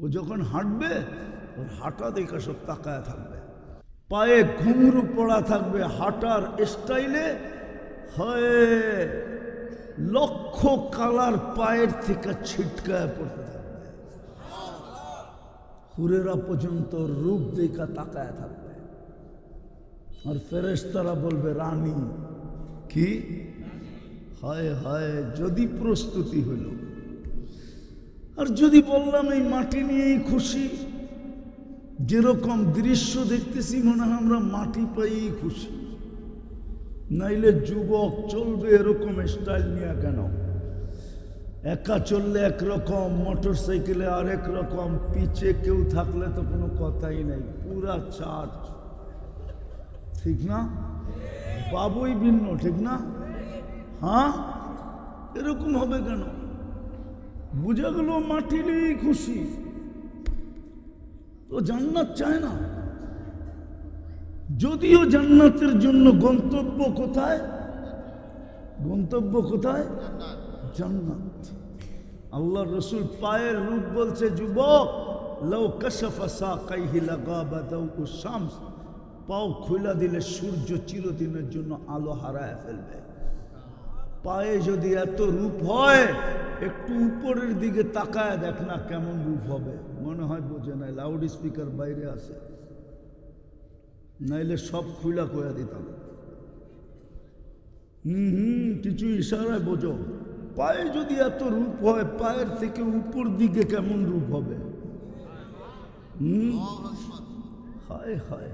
ও যখন হাঁটবে ওর হাঁটা দেখা সব তাকায় থাকবে, পায়ে ঘুঙরু পড়া থাকবে, হাঁটার স্টাইলে হয় লক্ষ কালার পায়ের থেকে ছিটকায় পড়তে থাকবে, হুরেরা পর্যন্ত রূপ দেখা তাকায় থাকবে। আর ফেরেশতারা বলবে রানী কি, হায় হায় যদি প্রস্তুতি হলো। আর যদি বললাম এই মাটি নিয়েই খুশি, যেরকম দৃশ্য দেখতেছি মনে হয় আমরা মাটি পাইই খুশি, নাইলে যুবক চলবে এরকম স্টাইল নিয়ে কেন? একা চললে একরকম, মোটর সাইকেলে আরেক রকম, পিছে কেউ থাকলে তো কোনো কথাই নাই, পুরা চার্জ, ঠিক না? বাবুই ভিন্ন, ঠিক না? হ্যাঁ, এরকম হবে কেন? বুঝা গেল মাটি নিয়েই খুশি। তো জান্নাত চায় না, যদিও জান্নাতের জন্য গন্তব্য কোথায়? গন্তব্য কোথায়? জান্নাত। আল্লাহ রসুল পায়ের রূপ বলছে, যুবক লাউ কাশাফা সাকাইহি লাগাবা দাউউ শামস, পাও খুলা দিলে সূর্য চিরদিনের জন্য আলো হারায় ফেলবে। পায়ে যদি এত রূপ হয়, একটু উপরের দিকে তাকায় দেখ না কেমন রূপ হবে। মনে হয় বোঝে নাই, লাউড স্পিকার বাইরে আছে, নাইলে সব খুলা কয়া দিতাম। কিছু ইশারায় বোঝো, পায়ে যদি এত রূপ হয়, পায়ের থেকে উপর দিকে কেমন রূপ হবে? হায় হায়,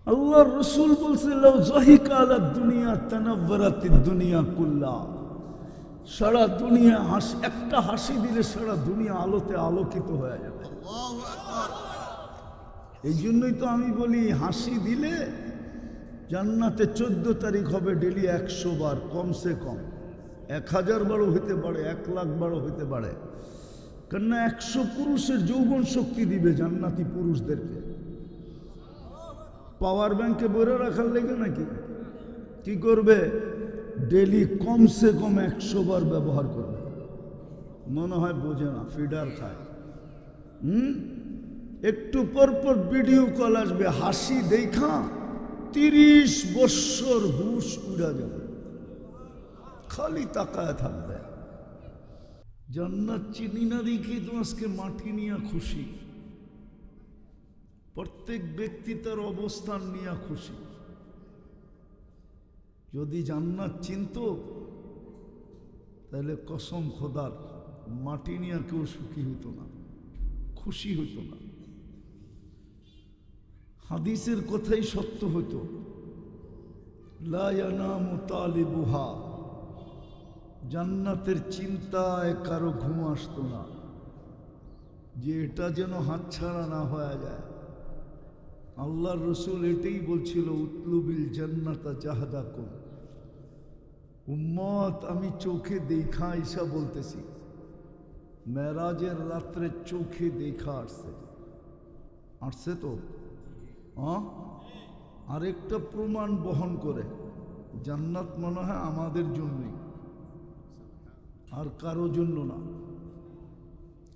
আল্লাহ রসুল বলছে লাউ যাহিকা আলা দুনিয়া তানাওয়ারাতিদ দুনিয়া কুল্লা, সারা দুনিয়া একটা হাসি দিলে সারা দুনিয়া আলোতে আলোকিত হয়ে যাবে। এই জন্যই তো আমি বলি হাসি দিলে জান্নাতে 14 তারিখ হবে ডেলি 100 বার, কমসে কম 1000 বারও হইতে পারে, 1 লাখ বারও হইতে পারে। কেননা 100 পুরুষের যৌবন শক্তি দিবে জান্নাতি পুরুষদেরকে। পাওয়ার ব্যাংকে বইরে রাখার লেগে নাকি? কি করবে? ডেলি কমসে কম 100 বার ব্যবহার করবে। মনে হয় বোঝে না, ফিডার খায়। একটু পর পর ভিডিও কল আসবে, হাসি দেখা 30 বৎসর হুশ উড়া যাবে, খালি তাকায় থাকবে। জান্নাত চিনি না দেখি তো আজকে মাটি নিয়ে খুশি। প্রত্যেক ব্যক্তি তার অবস্থান নিয়ে খুশি। যদি জান্নাত চিনত তাহলে কসম খোদার মাটি নিয়ে কেউ সুখী হতো না, খুশি হতো না। হাদিসের কথাই সত্য হতো, লা ইয়ানামু তালিবুহা, জান্নাতের চিন্তায় কারো ঘুম আসতো না, যে এটা যেন হাতছাড়া না হয়ে যায়। আল্লাহর রসুল এটাই বলছিল, উতলুবিল জান্নাতা জাহাদাকুম। উম্মত, আমি চোখে দেখা ঈশা বলতেছি, মেরাজের রাত্রে চোখে দেখা আসছে তো আরেকটা প্রমাণ বহন করে, জান্নাত মনে হয় আমাদের জন্যই, আর কারো জন্য না।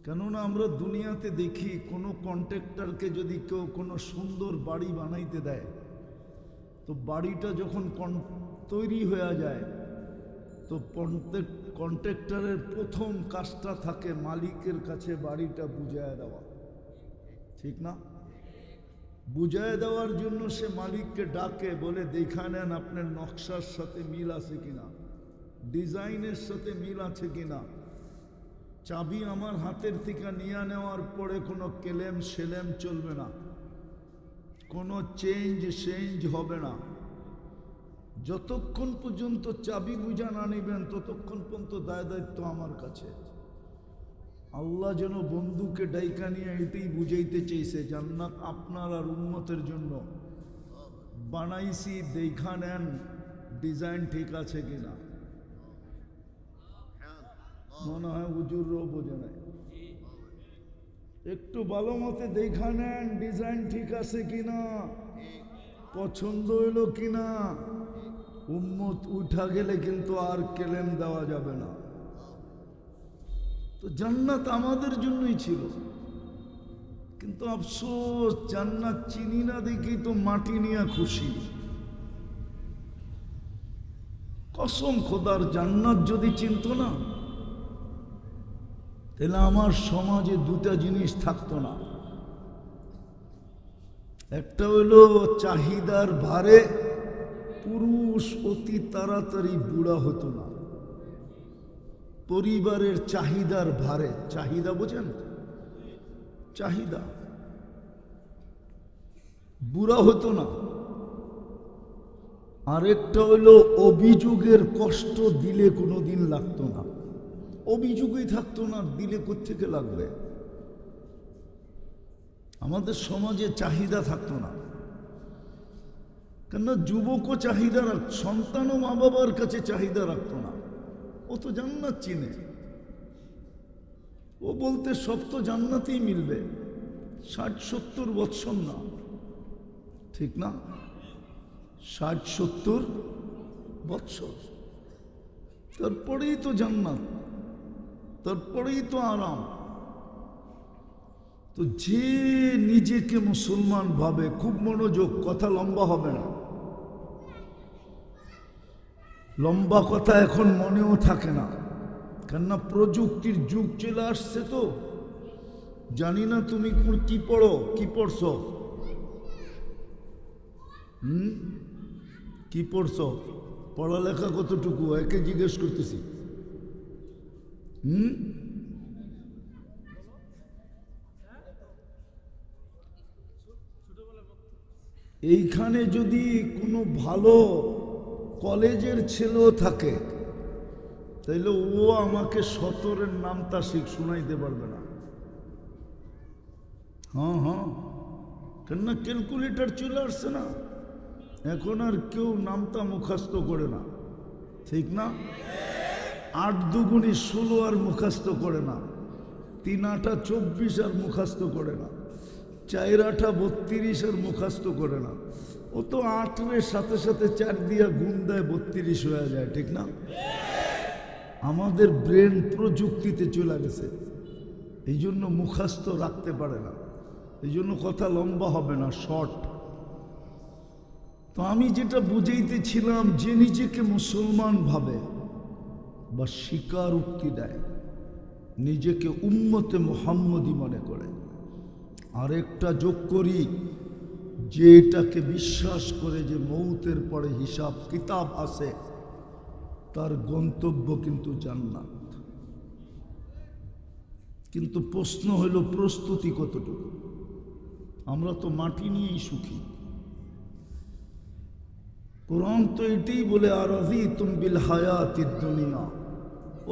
কেননা আমরা দুনিয়াতে দেখি কোনো কন্ট্রাক্টরকে যদি কেউ কোনো সুন্দর বাড়ি বানাইতে দেয়, তো বাড়িটা যখন তৈরি হয়ে যায়, তো কন্ট্রাক্টরের প্রথম কাজটা থাকে মালিকের কাছে বাড়িটা বুঝায় দেওয়া, ঠিক না? বুঝায় দেওয়ার জন্য সে মালিককে ডাকে, বলে দেখা নেন আপনার নকশার সাথে মিল আছে কিনা, ডিজাইনের সাথে মিল আছে কিনা। চাবি আমার হাতের থেকে নিয়ে নেওয়ার পরে কোনো কেলেম সেলেম চলবে না, কোনো চেঞ্জ হবে না। যতক্ষণ পর্যন্ত চাবি বুঝা না নিবেন ততক্ষণ পর্যন্ত দায় দায়িত্ব আমার কাছে। আল্লাহ যেন বন্ধুকে ডাইকা নিয়ে এটাই বুঝাইতে চেয়েছে, জান্নাত আপনার আর উম্মতের জন্য বানাইছি, দেখা নেন ডিজাইন ঠিক আছে কিনা। মনে হয় হুজুরও বোঝে নাই, একটু ভালো মতে দেখা নেন ডিজাইন ঠিক আছে কিনা, পছন্দ হইল কিনা। উম্মত উঠা গেলে কিন্তু আর কেলেম দেওয়া যাবে না। তো জান্নাত আমাদের জন্যই ছিল, কিন্তু আফসোস জান্নাত চিনি না দেখি তো মাটি নিয়ে খুশি। কসম খোদার, জান্নাত যদি চিনত না তাহলে আমার সমাজে দুটা জিনিস থাকতো না। একটা হলো চাহিদার ভারে পুরুষ অতি তাড়াতাড়ি বুড়া হতো না। পরিবারের চাহিদার ভারে, চাহিদা বোঝেন, চাহিদা, বুড়া হতো না। আরেকটা হলো অভিযোগের কষ্ট দিলে কোনোদিন লাগতো না। অভিযোগই থাকতো না, দিলে কোত্থেকে লাগবে? আমাদের সমাজে চাহিদা থাকতো না, কেননা যুবকও চাহিদা রাখত, সন্তানও মা বাবার কাছে চাহিদা রাখতো না। ও তো জান্নাত চিনে, ও বলতে সব তো জান্নাতেই মিলবে। 60-70 বৎসর না, ঠিক না? 60-70 বৎসর, তারপরেই তো জান্নাত, তারপরেই তো আরাম। তো যে নিজেকে মুসলমান ভাবে, খুব মনোযোগ, কথা লম্বা হবে না, লম্বা কথা এখন মনেও থাকে না, কেননা প্রযুক্তির যুগ চলে আসছে। তো জানি না তুমি কি পড়ো, কি পড়ছ, কি পড়ছ, পড়ালেখা কতটুকু, একে জিজ্ঞেস করতেছি। এইখানে যদি কোনো ভালো কলেজের ছেলেও থাকে তাইলে ও আমাকে 17-এর নামটা শোনাইতে পারবে না। হ্যাঁ, কেননা ক্যালকুলেটর চলে আসছে না, এখন আর কেউ নামটা মুখস্থ করে না, ঠিক না? 8 দুগুণী 16 আর মুখস্থ করে না, 3 8 24 আর মুখস্থ করে না, 4 8 32 আর মুখস্থ করে না। ও তো 8-এর সাথে সাথে 4 দিয়া গুণ দেয়, 32 হয়ে যায়, ঠিক না? আমাদের ব্রেন প্রযুক্তিতে চলে গেছে, এই জন্য মুখস্থ রাখতে পারে না, এই জন্য কথা লম্বা হবে না, শর্ট। তো আমি যেটা বুঝাইতেছিলাম, যে নিজেকে মুসলমান ভাবে বা স্বীকারোক্তি দেয়, নিজেকে উম্মতে মুহাম্মদী মনে করে, আরেকটা যোগ করি, যে এটাকে বিশ্বাস করে যে মৌতের পরে হিসাব কিতাব আছে, তার গন্তব্য কিন্তু জান্নাত। কিন্তু প্রশ্ন হইল প্রস্তুতি কতটুকু? আমরা তো মাটি নিয়েই সুখী। কোরআন তো এটাই বলে, আরাযীতুম বিল হায়াতিদ দুনিয়া,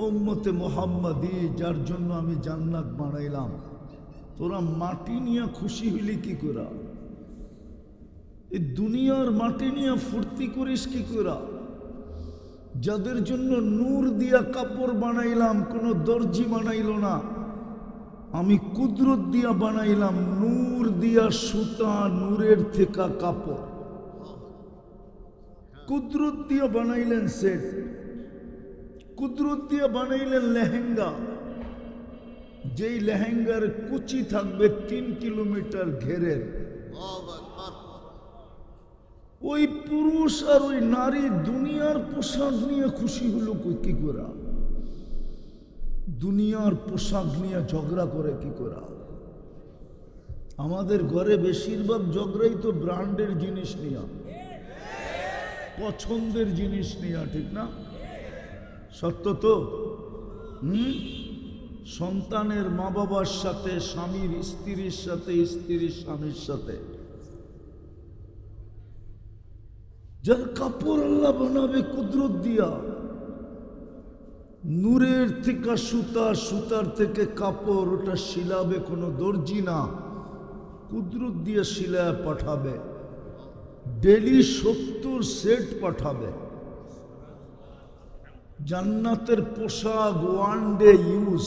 উম্মতে মুহাম্মাদী, যার জন্য আমি জান্নাত বানাইলাম, তোরা মাটি নিয়ে খুশি হইলি কি করে? এই দুনিয়ার মাটি নিয়ে ফুর্তি করিস কি করে? যাদের জন্য নূর দিয়া কাপড় বানাইলাম, কোনো দর্জি বানাইল না, আমি কুদরত দিয়া বানাইলাম, নূর দিয়া সুতা, নূরের থেকে কাপড়, কুদরত দিয়া বানাইলেন সেট, কুদরত দিয়া বানাইলেন লেহেঙ্গা, যেই লেহেঙ্গার কুচি থাকবে 3 কিলোমিটার ঘেরের। ওই পুরুষ আর ওই নারী দুনিয়ার পোশাক নিয়ে খুশি হলো কি করে? দুনিয়ার পোশাক নিয়ে ঝগড়া করে কি করে? আমাদের ঘরে বেশিরভাগ ঝগড়াই তো ব্র্যান্ডের জিনিস নিয়ে, পছন্দের জিনিস নিয়ে, ঠিক না? সত্য তো? সন্তানের মা বাবার সাথে, স্বামীর স্ত্রীর সাথে, স্ত্রীর স্বামীর সাথে। যার কাপড় আল্লাহ বানাবে কুদরত দিয়া, নূরের থেকে সুতা, সুতার থেকে কাপড়, ওটা শিলাবে কোনো দর্জি না, কুদরত দিয়ে শিলায় পাঠাবে, ডেলি 70 সেট পাঠাবে। জান্নাতের পোশাক ওয়ান ডে ইউজ,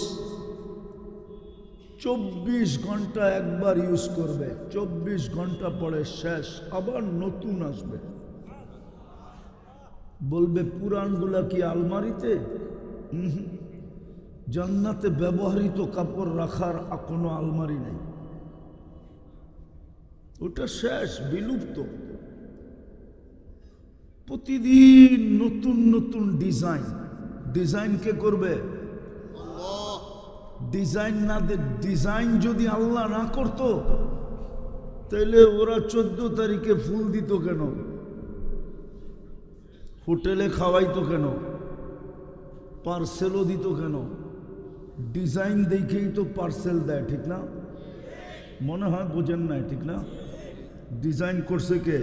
24 ঘন্টা একবার ইউজ করবে, 24 ঘন্টা পরে শেষ, আবার নতুন আসবে। বলবে পুরানগুলা কি আলমারিতে? জান্নাতে ব্যবহৃত কাপড় রাখার কোনো আলমারি নেই, ওটা শেষ, বিলুপ্ত। প্রতিদিন নতুন নতুন ডিজাইন। ডিজাইন কে করবে? ডিজাইন যদি আল্লাহ না করতো তাহলে ওরা 14 তারিখে ফুল দিত কেন? হোটেলে খাওয়াইতো কেন? পার্সেলও দিত কেন? ডিজাইন দেখেই তো পার্সেল দেয়, ঠিক না? মনে হয় বোঝেন না, ঠিক না? ডিজাইন করছে কে?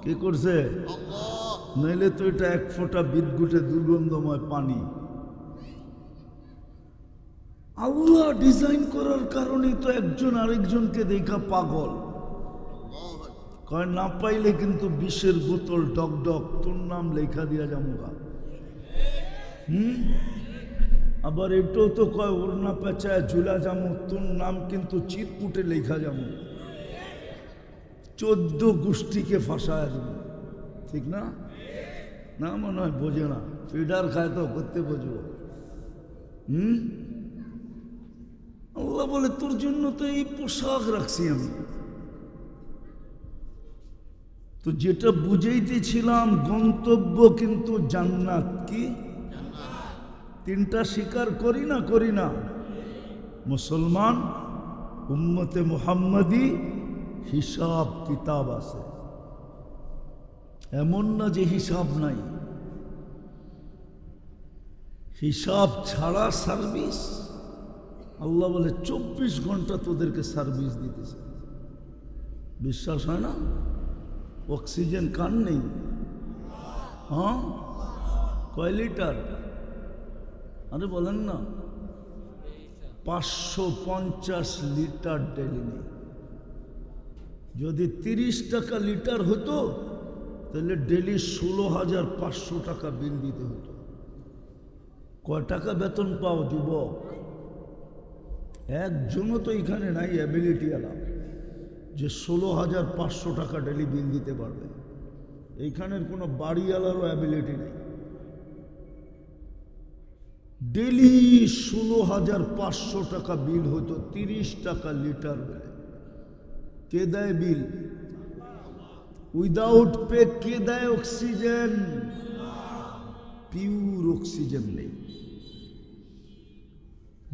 কে করছে? নইলে তো এটা এক ফোঁটা বিদ্যুটে দুর্গন্ধময় পানি। আল্লাহ ডিজাইন করার কারণেই তো একজন আরেকজনকে দেখা পাগল। কয় না পাইলে কিন্তু বিষের বোতল ডক ডক তোর নাম লেখা দিয়া যামুগা। আবার এটাও তো কয় ওর না পেঁচায় ঝুলা যামু, তোর নাম কিন্তু চিরকুটে লেখা যামু, 14 গোষ্ঠীকে ফাঁসায় যাবো, ঠিক না? না মনে হয় বোঝে না, ফিডার খায় তো করতে বুঝবো। আল্লাহ বলে তোর জন্য তো এই পোশাক রাখছি আমি। তো যেটা বুঝাইতেছিলাম গন্তব্য কিন্তু জান্নাত। কি? তিনটা স্বীকার করি না? করি না? মুসলমান উম্মতে মুহাম্মাদি হিসাব কিতাব আছে, এমন না যে হিসাব নাই। হিসাব ছাড়া সার্ভিস। আল্লাহ বলে 24 ঘন্টা তোদেরকে সার্ভিস দিতেছে। বিশ্বাস হয় না? অক্সিজেন কার নেই? হ্যাঁ, কয় লিটার? আরে বলেন না, 550 লিটার ডেলি নেই। যদি 30 টাকা লিটার হতো তাহলে ডেলি 16,500 টাকা বিল দিতে হতো। কয় টাকা বেতন পাও যুবক? একজনও তো এখানে নাই অ্যাবিলিটি আলা যে 16,500 টাকা ডেলি বিল দিতে পারবে। এইখানের কোনো বাড়িওয়ালারও অ্যাবিলিটি নেই। ডেলি 16,500 টাকা বিল হতো, 30 টাকা লিটার বেড়ে। কে দেয় বিল? উইদাউট পে কে দেয় অক্সিজেন? পিওর অক্সিজেন নেই।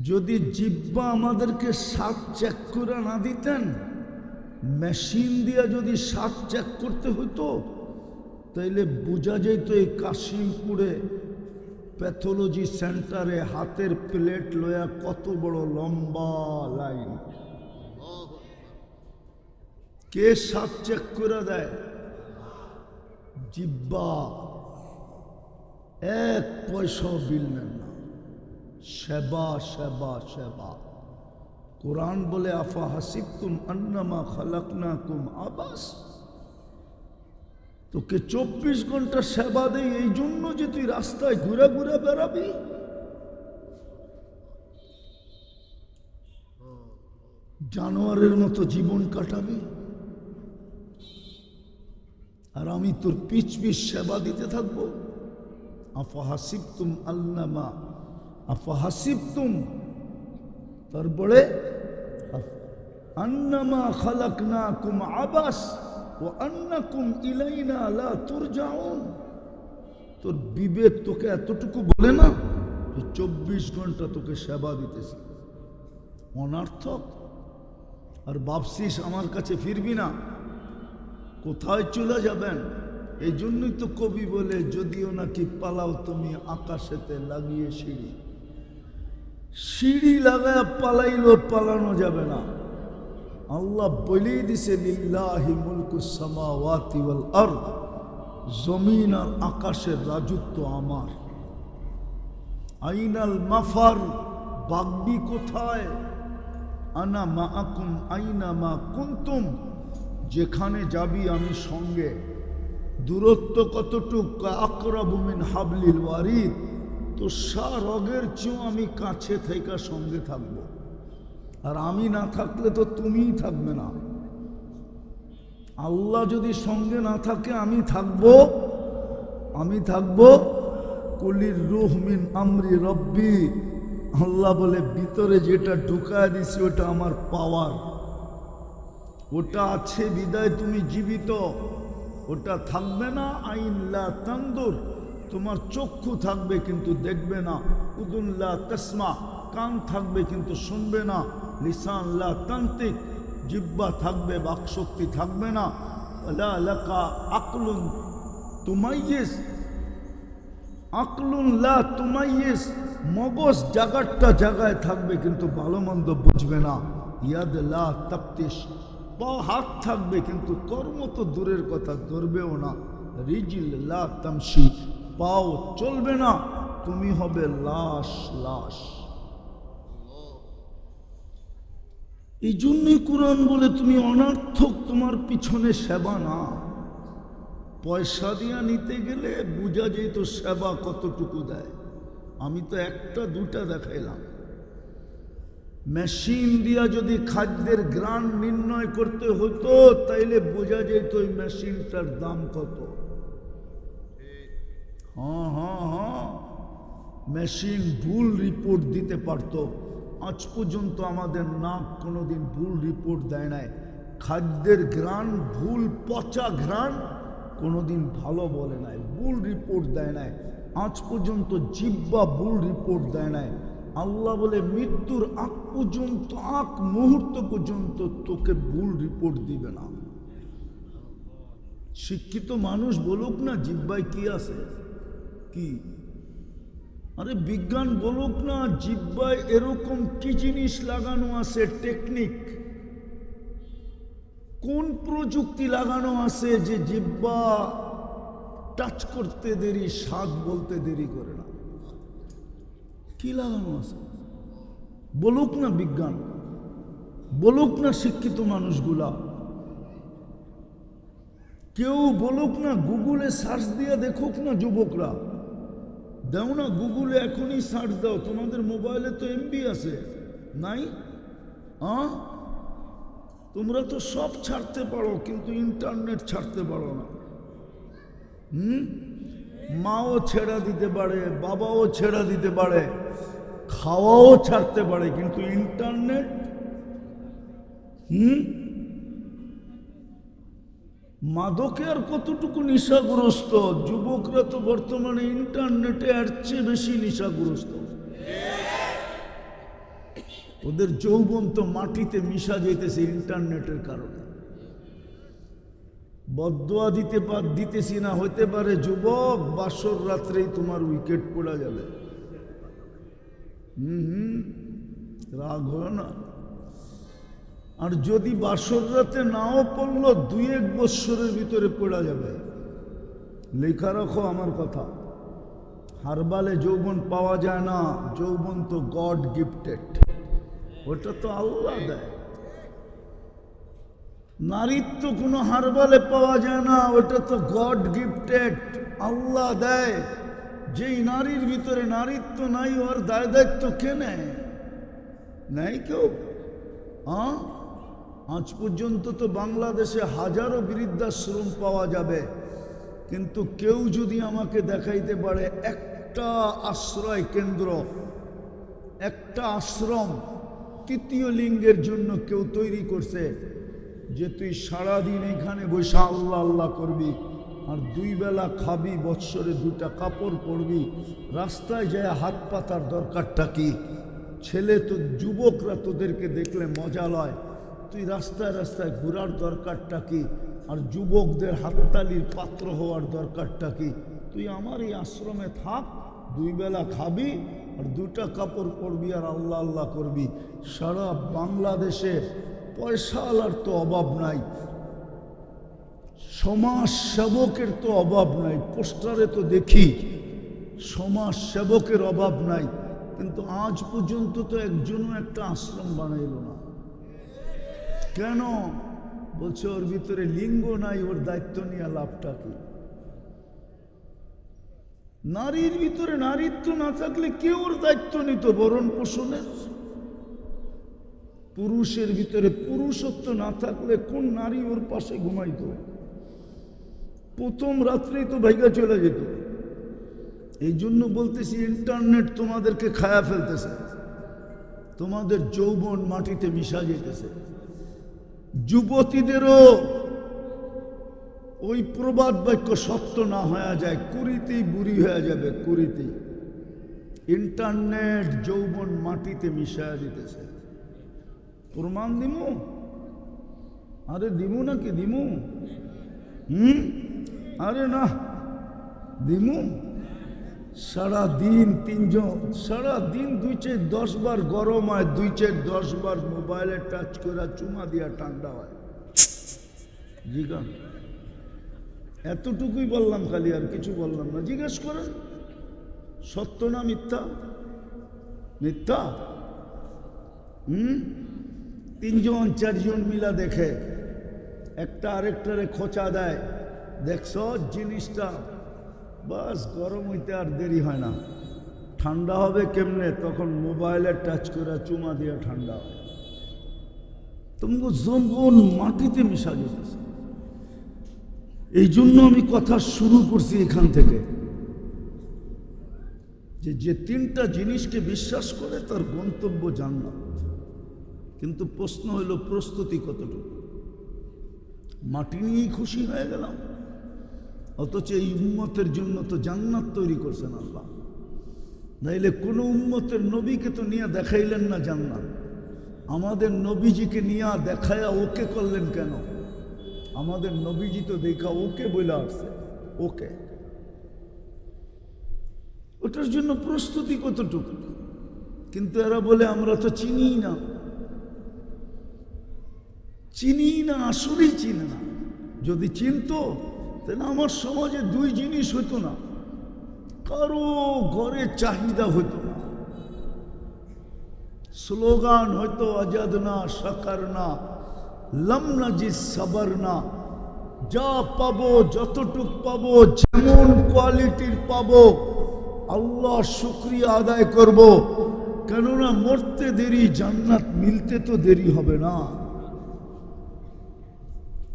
যদি জিহ্বা আমাদেরকে স্বাদ চেক করে না দিতেন, মেশিন দিয়ে যদি স্বাদ চেক করতে হতো তাইলে বোঝা যেত এই কাশিমপুরে প্যাথোলজি সেন্টারে হাতের প্লেট লয়া কত বড় লম্বা লাইন। কে স্বাদ চেক করে দেয়? জিহ্বা। 1 পয়সাও বিল নেন না। সেবা সেবা সেবা। কোরআন বলে আফা হাসিবতুম আন্নামা খালাকনাকুম আবাস। তোকে 24 ঘন্টা সেবা দেয় এই জন্য যে তুই রাস্তায় ঘুরে ঘুরে বেড়াবি? জানোয়ারের মতো জীবন কাটাবি? আর আমি তোর পিছ পিছ সেবা দিতে থাকবো? আফা হাসিবতুম আন্নামা, আফা হাসিবতুম, তারপরে আন্নামা খালাকনাকুম আবাস ওয়া আন্নাকুম ইলাইনা লা তুরজাউন। তোর বিবেক তোকে এতটুকু বলে না যে 24 ঘন্টা তোকে সেবা দিতেছে? অনার্থক। আর ভাবছিস আমার কাছে ফিরবি না? কোথায় চলে যাবেন? এই জন্যই তো কবি বলে যদিও নাকি পালাও তুমি আকাশেতে লাগিয়ে সিঁড়ি। সিঁড়ি লাগায় পালাইলেও পালানো যাবে না। আল্লাহ বলেই দিছে লিল্লাহি মুলকুস সামাওয়াতি ওয়াল আরদ, জমিন আর আকাশের রাজত্ব আমার। আইনাল মাফার, বাগবি কোথায়? আনা মাআকুম আইনা মা কুনতুম, যেখানে যাবি আমি সঙ্গে। দূরত্ব কতটুক? আকরাবু মিন হাবলিল ওয়ারিদ, তো রগের চেয়েও আমি কাছে থেকে সঙ্গে থাকবো। আর আমি না থাকলে তো তুমিই থাকবে না। আল্লাহ যদি সঙ্গে না থাকে আমি থাকবো কুলির রূহ মিন আমরি রব্বি, আল্লাহ বলে ভিতরে যেটা ঢুকায় দিছি ওটা আমার পাওয়ার, ওটা আছে বিদায় তুমি জীবিত। ওটা থাকবে না, আইন লা তানদুর, তোমার চক্ষু থাকবে কিন্তু দেখবে না, উদুন লা তাসমা, কান থাকবে কিন্তু শুনবে না, লিসান লা তান্তিক, জিহ্বা থাকবে বাকশক্তি থাকবে না, লা লাকা আকলুন তুমাইয়িজ, আকলুন লা তুমাইয়িজ, মগজ জাগারটা জায়গায় থাকবে কিন্তু ভালো মন্দ বুঝবে না, ইয়াদ লা তাফতিশ, হাত থাকবে কিন্তু কর্ম তো দূরের কথা ধরবেও না, রিজিল লা তামশি, পাও চলবে না, তুমি হবে লাশ লাশ। এই জন্যই কোরআন বলে তুমি অনর্থক তোমার পিছনে সেবা না। পয়সা দিয়া নিতে গেলে বোঝা যেত সেবা কতটুকু দেয়। আমি তো একটা দুটা দেখাইলাম। মেশিন দিয়া যদি খাদ্যের গ্রান নির্ণয় করতে হতো তাইলে বোঝা যেত ওই মেশিনটার দাম কত। হ্যাঁ, মেশিন ভুল রিপোর্ট দিতে পারত। আজ পর্যন্ত আমাদের নাক কোনোদিন ভুল রিপোর্ট দেয় নাই। খাদ্যের ঘ্রাণ ভুল, পচা ঘ্রাণ কোনোদিন ভালো বলে নাই, ভুল রিপোর্ট দেয় নাই। আজ পর্যন্ত জিহ্বা ভুল রিপোর্ট দেয় নাই। আল্লাহ বলে মৃত্যুর আগ পর্যন্ত, আগ মুহূর্ত পর্যন্ত তোকে ভুল রিপোর্ট দিবে না। শিক্ষিত মানুষ বলুক না জিহ্বায় কি আছে, কি, আরে বিজ্ঞান বলুক না জিহ্বায় এরকম কি জিনিস লাগানো আছে, টেকনিক, কোন প্রযুক্তি লাগানো আছে যে জিহ্বা টাচ করতে দেরি, স্বাদ বলতে দেরি করে না। কি লাগানো আছে বলুক না বিজ্ঞান, বলুক না শিক্ষিত মানুষগুলা, কেউ বলুক না, গুগলে সার্চ দিয়ে দেখুক না যুবকরা। দাও না গুগলে, এখনই সার্চ দাও, তোমাদের মোবাইলে তো এমবি আছে নাই? তোমরা তো সব ছাড়তে পারো কিন্তু ইন্টারনেট ছাড়তে পারো না। মাও ছেড়া দিতে পারে, বাবাও ছেড়া দিতে পারে, খাওয়াও ছাড়তে পারে, কিন্তু ইন্টারনেট মাদকে আর কতটুকু নেশাগ্রস্ত। যুবকরা তো বর্তমানে ইন্টারনেটে এর চেয়ে বেশি নেশাগ্রস্ত। ওদের যৌবন তো মাটিতে মিশা যেতেছে ইন্টারনেটের কারণে। বদদোয়া দিতেছি না, হইতে পারে যুবক বাসর রাত্রেই তোমার উইকেট পড়া যাবে। রাগ হয় না? আর যদি বাসর রাতে নাও পড়লো, 2-1 বৎসরের ভিতরে পড়া যাবে। লেখা রাখো আমার কথা। হারবালে যৌবন পাওয়া যায় না, যৌবন তো গড গিফটেড, ওটা তো আল্লাহ দেয়। নারীত্ব কোনো হারবালে পাওয়া যায় না, ওটা তো গড গিফটেড, আল্লাহ দেয়। যেই নারীর ভিতরে নারীত্ব নাই, ওর দায় দায়িত্ব কে নেয়? নাই কেউ। আজ পর্যন্ত তো বাংলাদেশে হাজারো বৃদ্ধাশ্রম পাওয়া যাবে, কিন্তু কেউ যদি আমাকে দেখাইতে পারে একটা আশ্রয় কেন্দ্র, একটা আশ্রম তৃতীয় লিঙ্গের জন্য কেউ তৈরি করছে, যে তুই সারাদিন এখানে বসে আল্লাহ আল্লাহ করবি আর 2 বেলা খাবি, বৎসরে 2টা কাপড় পরবি, রাস্তায় যায় হাত পাতার দরকারটা কি? ছেলে তো যুবকরা তোদেরকে দেখলে মজা লয়, তুই রাস্তায় রাস্তায় ঘোরার দরকারটা কি? আর যুবকদের হাততালির পাত্র হওয়ার দরকারটা কি? তুই আমার এই আশ্রমে থাক, 2 বেলা খাবি আর 2টা কাপড় পরবি আর আল্লাহ আল্লাহ করবি। সারা বাংলাদেশে পয়সাওয়ালার তো অভাব নাই, সমাজ সেবকের তো অভাব নাই। পোস্টারে তো দেখি সমাজ সেবকের অভাব নাই, কিন্তু আজ পর্যন্ত তো একজনও একটা আশ্রম বানাইল না। কেন? বলছে ওর ভিতরে লিঙ্গ নাই, ওর দায়িত্ব নিয়ে লাভটা কি? নারীর ভিতরে নারীত্ব না থাকলে কে ওর দায়িত্ব নিত ভরণ পোষণের? পুরুষের ভিতরে পুরুষত্ব না থাকলে কোন নারী ওর পাশে ঘুমাইত? প্রথম রাত্রেই তো ভাইগা চলে যেত। এই জন্য বলতেছি ইন্টারনেট তোমাদেরকে খায়া ফেলতেছে, তোমাদের যৌবন মাটিতে মিশা যেতেছে। যুবতীদেরও ওই প্রবাদ বাক্য সত্য না হয়ে যায়, কুড়িতেই বুড়ি হয়ে যাবে, কুড়িতেই। ইন্টারনেট যৌবন মাটিতে মিশায়া দিতেছে। প্রমাণ দিমু? আরে দিমু নাকি দিমু? আরে না দিমু। সারাদিন সারাদিন 2-4-10 বার গরম হয়, 2-4-10 বার মোবাইলে টাচ করে চুমা দিয়া ঠান্ডা হয়। জিজ্ঞান এতটুকুই বললাম, খালি আর কিছু বললাম না। জিজ্ঞেস করেন সত্য না মিথ্যা? মিথ্যা। 3-4 মিলা দেখে, একটা আরেকটারে খোঁচা দেয়, দেখছ জিনিসটা, বাস গরম হইতে আর দেরি হয় না। ঠান্ডা হবে কেমনে? তখন মোবাইলে টাচ করে চুমা দিয়ে ঠান্ডা হয়। তোমাকে যৌবন মাটিতে মিশা যেতেছে। এই জন্য আমি কথা শুরু করছি এখান থেকে, যে 3টা জিনিসকে বিশ্বাস করে তার গন্তব্য জান্নাত। কিন্তু প্রশ্ন হলো প্রস্তুতি কতটুকু? মাটি নিয়েই খুশি হয়ে গেলাম, অথচ এই উম্মতের জন্য তো জান্নাত তৈরি করছেন আল্লাহ। নাইলে কোনো উম্মতের নবীকে তো নিয়ে দেখাইলেন না জান্নাত। আমাদের নবীজিকে নিয়ে দেখায়া ওকে করলেন কেন? আমাদের নবীজি তো দেখা ওকে বলে আসছে, ওকে। ওটার জন্য প্রস্তুতি কতটুকু? কিন্তু এরা বলে আমরা তো চিনি না, আসলেই চিনে না। যদি চিনতো তাহলে আমার সমাজে 2 জিনিস হতো না, কারো ঘরে চাহিদা হতো না, স্লোগান হয়তো আজাদ না, সাকার না, লম নাজিস সাবর না। যা পাবো, যতটুক পাবো, যেমন কোয়ালিটির পাবো, আল্লাহ শুকরিয়া আদায় করব। কেননা মরতে দেরি, জান্নাত মিলতে তো দেরি হবে না।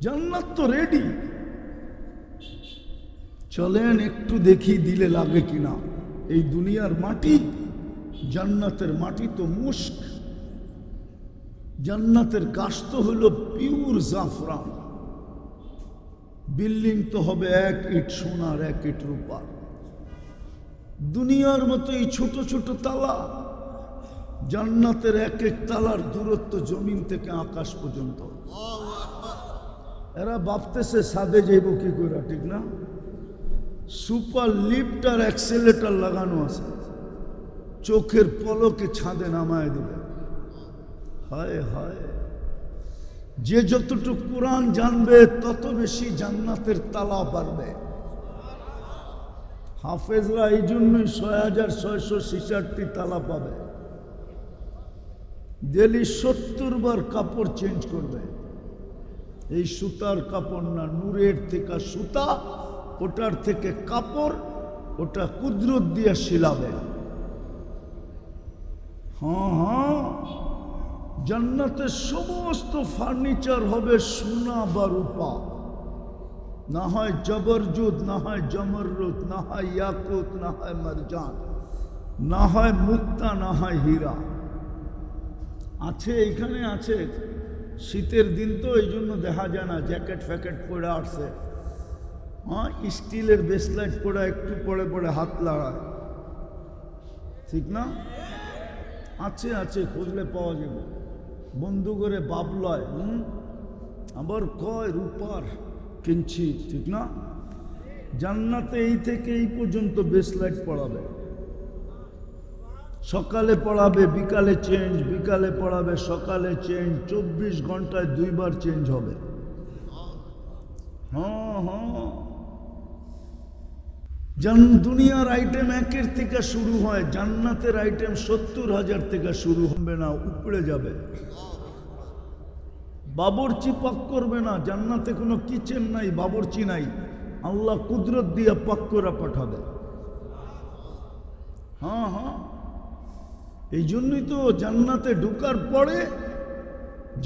জান্নাত তো রেডি। চলেন একটু দেখি দিলে লাগে কিনা। এই দুনিয়ার মাটি, জান্নাতের মাটি তো মুস্ক। জান্নাতের গাছ তো হলো পিওর জাফরান। বিল্ডিং তো হবে 1 ইট সোনার, 1 ইট রূপার। দুনিয়ার মতো এই ছোট ছোট তালা, জান্নাতের 1-1 তালার দূরত্ব জমিন থেকে আকাশ পর্যন্ত। এরা ভাবতেছে ছাদে যাইব কি করে, ঠিক না? সুপার লিফট আর অ্যাক্সেলেটার লাগানো আছে, চোখের পলকে ছাদে নামায় দেবে। হায় হায়, যে যতটুকু কোরআন জানবে তত বেশি জান্নাতের তালা পারবে। হাফেজরা এই জন্যই 6666 তালা পাবে। ডেলি 70 বার কাপড় চেঞ্জ করবে। এই সুতার কাপড় না, নূরের থেকে সুতা, ওটার থেকে কাপড়, ওটা কুদরত দিয়ে শিলাবে। হ্যাঁ, জান্নাতের সমস্ত ফার্নিচার হবে সোনা বা রূপা। না হয় জবরজুদ, না হয় জমররুদ, না হয় ইয়াকুত, না হয় মারজান, না হয় মুক্তা, না হয় হীরা। আছে, এখানে আছে। শীতের দিন তো এই জন্য দেখা যায় না, জ্যাকেট ফ্যাকেট পরে আসছে। হ্যাঁ, স্টিলের ব্রেসলেট পরে একটু পরে পরে হাত লাগায়, ঠিক না? আছে, খুঁজলে পাওয়া যাবে। বন্ধু করে বাপ লয়, আবার কয় রূপার কিনছি, ঠিক না? জান্নাতে এই থেকে এই পর্যন্ত ব্রেসলেট পড়াবে। সকালে পড়াবে, বিকালে চেঞ্জ, বিকালে পড়াবে, সকালে চেঞ্জ। 24 ঘন্টায় 2 বার চেঞ্জ হবে। হ্যাঁ, দুনিয়ার আইটেম 1-এর থেকে শুরু হয়, জান্নাতের আইটেম 70,000 থেকে শুরু হবে না, উপরে যাবে। বাবরচি পাক করবে না, জান্নাতে কোনো কিচেন নাই, বাবরচি নাই। আল্লাহ কুদরত দিয়ে পাক করে পাঠাবে। হ্যাঁ, এই জন্যই তো জান্নাতে ঢোকার পরে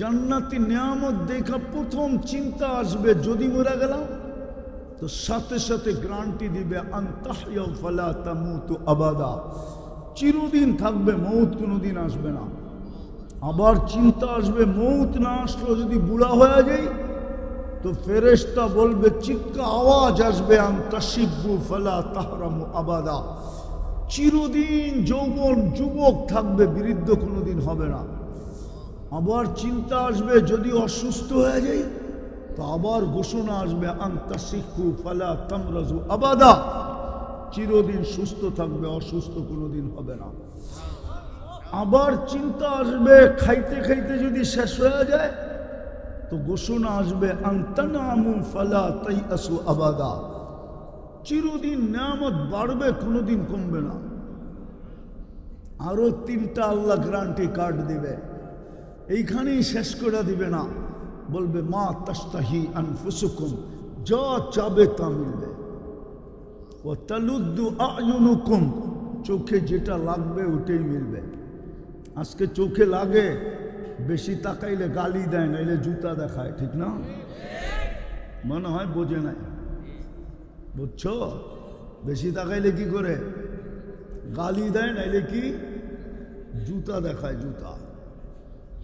জান্নাতি নিয়ামত দেখা প্রথম চিন্তা আসবে, যদি মরে গেলাম, তো সাথে সাথে গ্যারান্টি দিবে আনতাহইয়া ফালা তামুতু আবাদা, চিরদিন থাকবে, মৌত কোনোদিন আসবে না। আবার চিন্তা আসবে, মৌত না আসলো যদি বুড়া হয়ে যাই, তো ফেরেশতা বলবে, চিৎকার আওয়াজ আসবে, আনতাশিব্বু ফালা তাহরামু আবাদা, চিরদিন যৌবন যুবক থাকবে, বৃদ্ধ কোনোদিন হবে না। আবার চিন্তা আসবে, যদি অসুস্থ হয়ে যাই, তো আবার ঘোষণা আসবে, আনতাশিক্কু ফালা তামরাজু আবাদা, চিরদিন সুস্থ থাকবে, অসুস্থ কোনোদিন হবে না। আবার চিন্তা আসবে, খাইতে খাইতে যদি শেষ হয়ে যায়, তো ঘোষণা আসবে, আনতানামু ফালা তাইয়াসু আবাদা, চিরদিন নিয়ামত বাড়বে, কোনোদিন কমবে না। আরো 3টা আল্লাহ গ্যারান্টি কার্ড দিবে, এইখানেই শেষ করে দিবে না, বলবে মা তাস্তাহি আনফুসুকুম, যা চাবে তা মিলবে। ও তালুদ্দু আয়ুনুকুম, চোখে যেটা লাগবে ওটাই মিলবে। আজকে চোখে লাগে, বেশি তাকাইলে গালি দেয়, নাইলে জুতা দেখায়, ঠিক না? মনে হয় বোঝে নাই, বুঝছো? বেশি তাকাইলে কি করে? গালি দেয়, নাইলে কি জুতা দেখায়, জুতা।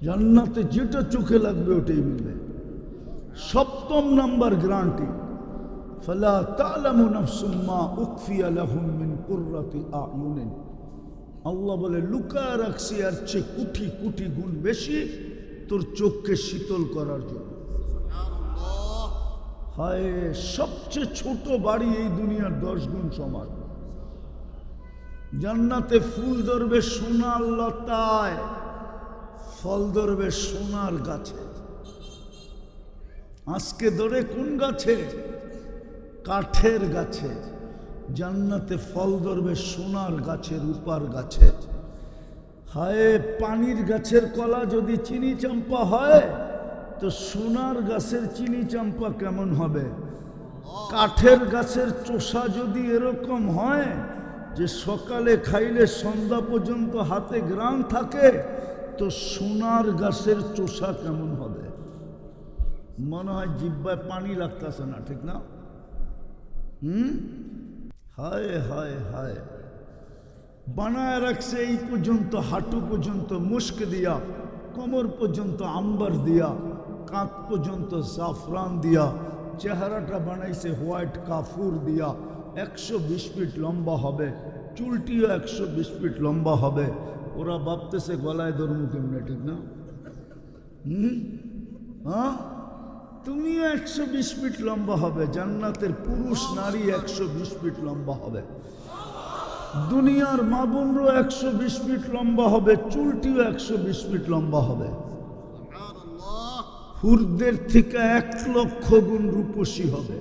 জান্নাতে যেটা চোখে লাগবে ওটাই মিলবে। 7ম নাম্বার গ্যারান্টি, ফালা তা'লামু নাফসুম মা উখফিয়া লাহুম মিন কুররাতি আ'য়ুনিন, আল্লাহ বলে লুকায় রাখছি আর চেয়ে কোটি কোটি গুণ বেশি তোর চোখকে শীতল করার জন্য। হায়, সবচেয়ে ছোট বাড়ি এই দুনিয়ার 10 গুণ সমান। জান্নাতে ফুল ধরবে সোনার লতায়, ফল ধরবে সোনার গাছে। আজকে ধরে কোন গাছে? কাঠের গাছে। জান্নাতে ফল ধরবে সোনার গাছে, রূপার গাছে। হায়, পানির গাছের কলা যদি চিনি চাম্পা হয়, তো সোনার গাছের চিনি চাম্পা কেমন হবে? কাঠের গাছের চোষা যদি এরকম হয় যে সকালে খাইলে সন্ধ্যা পর্যন্ত হাতে গ্রাম থাকে, তো সোনার গাছের চোষা কেমন হবে? মনে হয় জিহ্বায় পানি লাগতেছে না, ঠিক না? হায় হায় হায়, বানায় রাখছে এই পর্যন্ত, হাঁটু পর্যন্ত মুস্ক দিয়া, কোমর পর্যন্ত আম্বার দিয়া, কাঁধ পর্যন্ত জাফরান দিয়া, চেহারাটা বানাইছে হোয়াইট কাফুর দিয়া। 120 ফিট লম্বা হবে, চুলটিও 120 ফিট লম্বা হবে। ওরা ভাবতেছে গলায় ধর্ম কেমনে, ঠিক না? হ্যাঁ, তুমিও 120 ফিট লম্বা হবে। জান্নাতের পুরুষ নারী 120 ফিট লম্বা হবে। দুনিয়ার মা বোনরও 120 ফিট লম্বা হবে, চুলটিও 120 ফিট লম্বা হবে। হুরদের থেকে 1 লক্ষ গুণ রূপসী হবে।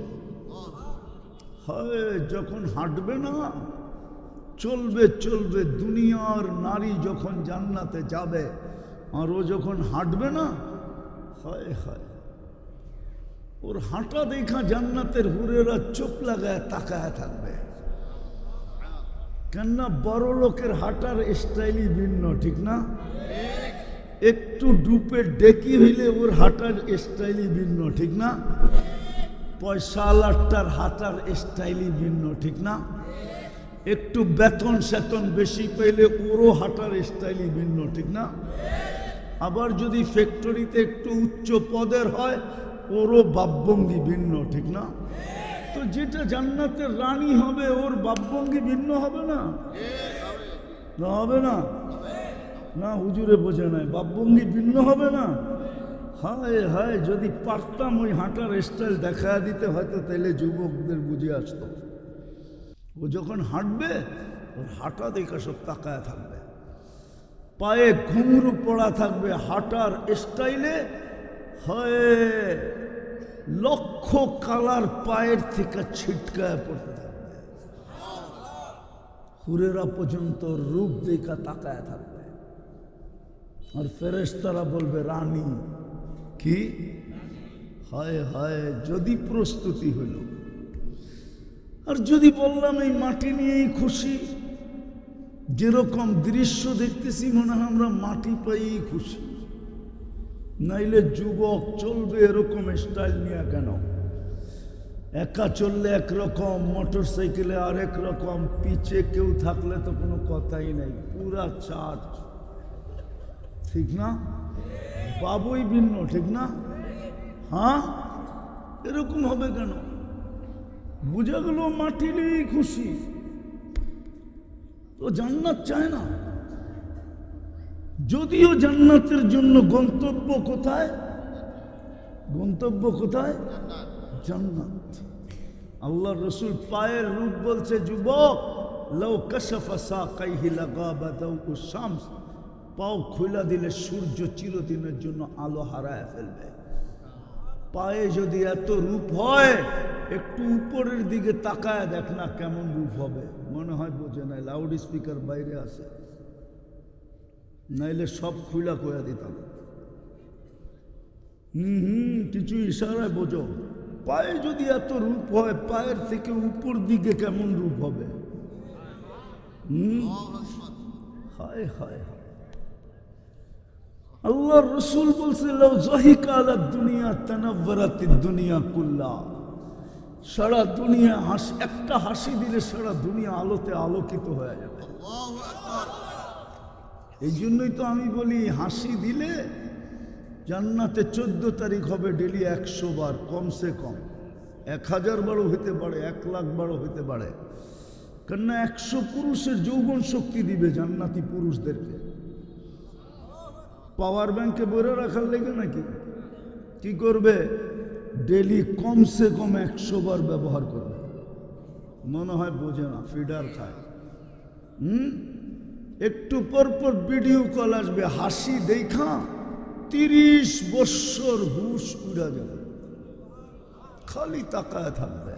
হয় যখন হাঁটবে না, চলবে চলবে, দুনিয়ার নারী যখন জান্নাতে যাবে আর ও যখন হাঁটবে না, হয় হয়, ওর হাঁটা দেখা জান্নাতের হুরেরা চোখ লাগায় তাকায় থাকবে। কেননা বড় লোকের হাঁটার স্টাইলই ভিন্ন, ঠিক না? একটু ডুপে ডেকি হইলে ওর হাঁটার স্টাইলই ভিন্ন, ঠিক না? পয়সাওয়ালাটার হাঁটার স্টাইলই ভিন্ন, ঠিক না? একটু বেতন সেতন বেশি পেলে ওরও হাঁটার স্টাইলই ভিন্ন, ঠিক না? আবার যদি ফ্যাক্টরিতে একটু উচ্চ পদের হয়, ওরও ভাবভঙ্গি ভিন্ন, ঠিক না? তো যেটা জান্নাতের রানী হবে, ওর ভাবভঙ্গি ভিন্ন হবে না? না হবে না? না, হুজুরে বোঝে নাই, ভাবভঙ্গি ভিন্ন হবে না? হায় হায়, যদি পারতাম ওই হাঁটার স্টাইল দেখা দিতে, হয়তো তাইলে যুবকদের বুঝে আসতো। ও যখন হাঁটবে, ওর হাঁটা দেখা সব তাকায় থাকবে, পায়ে ঘুঙরু পড়া থাকবে, হাঁটার স্টাইলে হয় লক্ষ কালার পায়ের থেকে ছিটকায় পড়তে থাকবে। হুরেরা পর্যন্ত রূপ দেখা তাকায় থাকবে। আর ফেরেশতারা বলবে রানী কি? হায় হায়, যদি প্রস্তুতি হইল। আর যদি বললাম এই মাটি নিয়েই খুশি, যেরকম দৃশ্য দেখতেছি মনে হয় আমরা মাটি পাইই খুশি, নাইলে যুবক চলবে এরকম স্টাইল নিয়ে কেন? একা চললে একরকম, মোটর সাইকেলে আরেক রকম, পিছে কেউ থাকলে তো কোনো কথাই নেই, পুরা চার্জ। ঠিক না? বাবুই ভিন্ন, ঠিক না? হ্যাঁ, এরকম হবে কেন? বুঝা গেল মাটিলেই খুশি, ও জান্নাত চায় না। যদিও জান্নাতের জন্য গন্তব্য কোথায়? গন্তব্য কোথায়? জান্নাত। আল্লাহ রসুল পায়ের রূপ বলছে, যুবক, লাউ কাশাফা সাকাইহি লাগাবা দাউ শামস, পাও খোলা দিলে সূর্য চিরদিনের জন্য আলো হারায় ফেলবে। পায়ে যদি এত রূপ হয়, একটু উপরের দিকে তাকায় দেখ না কেমন রূপ হবে। মনে হয় বোঝে নাই, লাউড স্পিকার বাইরে আছে, নাইলে সব খুলা কয়া দিতাম। কিছু ইশারায় বোঝো। পায়ে যদি এত রূপ হয়, পায়ের থেকে উপর দিকে কেমন রূপ হবে? হায় হায় হায়। আল্লাহ রসুল বলছে, লাউ যাহিকা আলা দুনিয়া তানাওয়ারাতিদ দুনিয়া কুল্লা, সারা দুনিয়া একটা হাসি দিলে সারা দুনিয়া আলোতে আলোকিত হয়ে যাবে। এই জন্যই তো আমি বলি, হাসি দিলে জান্নাতে 14 তারিখ হবে ডেলি 100 বার, কমসে কম 1000 বারও হইতে পারে, 1 লাখ বারও হইতে পারে। কেননা 100 পুরুষের যৌবন শক্তি দিবে জান্নাতি পুরুষদেরকে। পাওয়ার ব্যাংকে বইরে রাখার লেগে নাকি? কি করবে? ডেলি কমসে কম 100 বার ব্যবহার করবে। মনে হয় বোঝে না, ফিডার খায়। একটু পর পর ভিডিও কল আসবে, হাসি দেখা 30 বৎসর হুশ উড়া যাবে, খালি তাকায় থাকবে।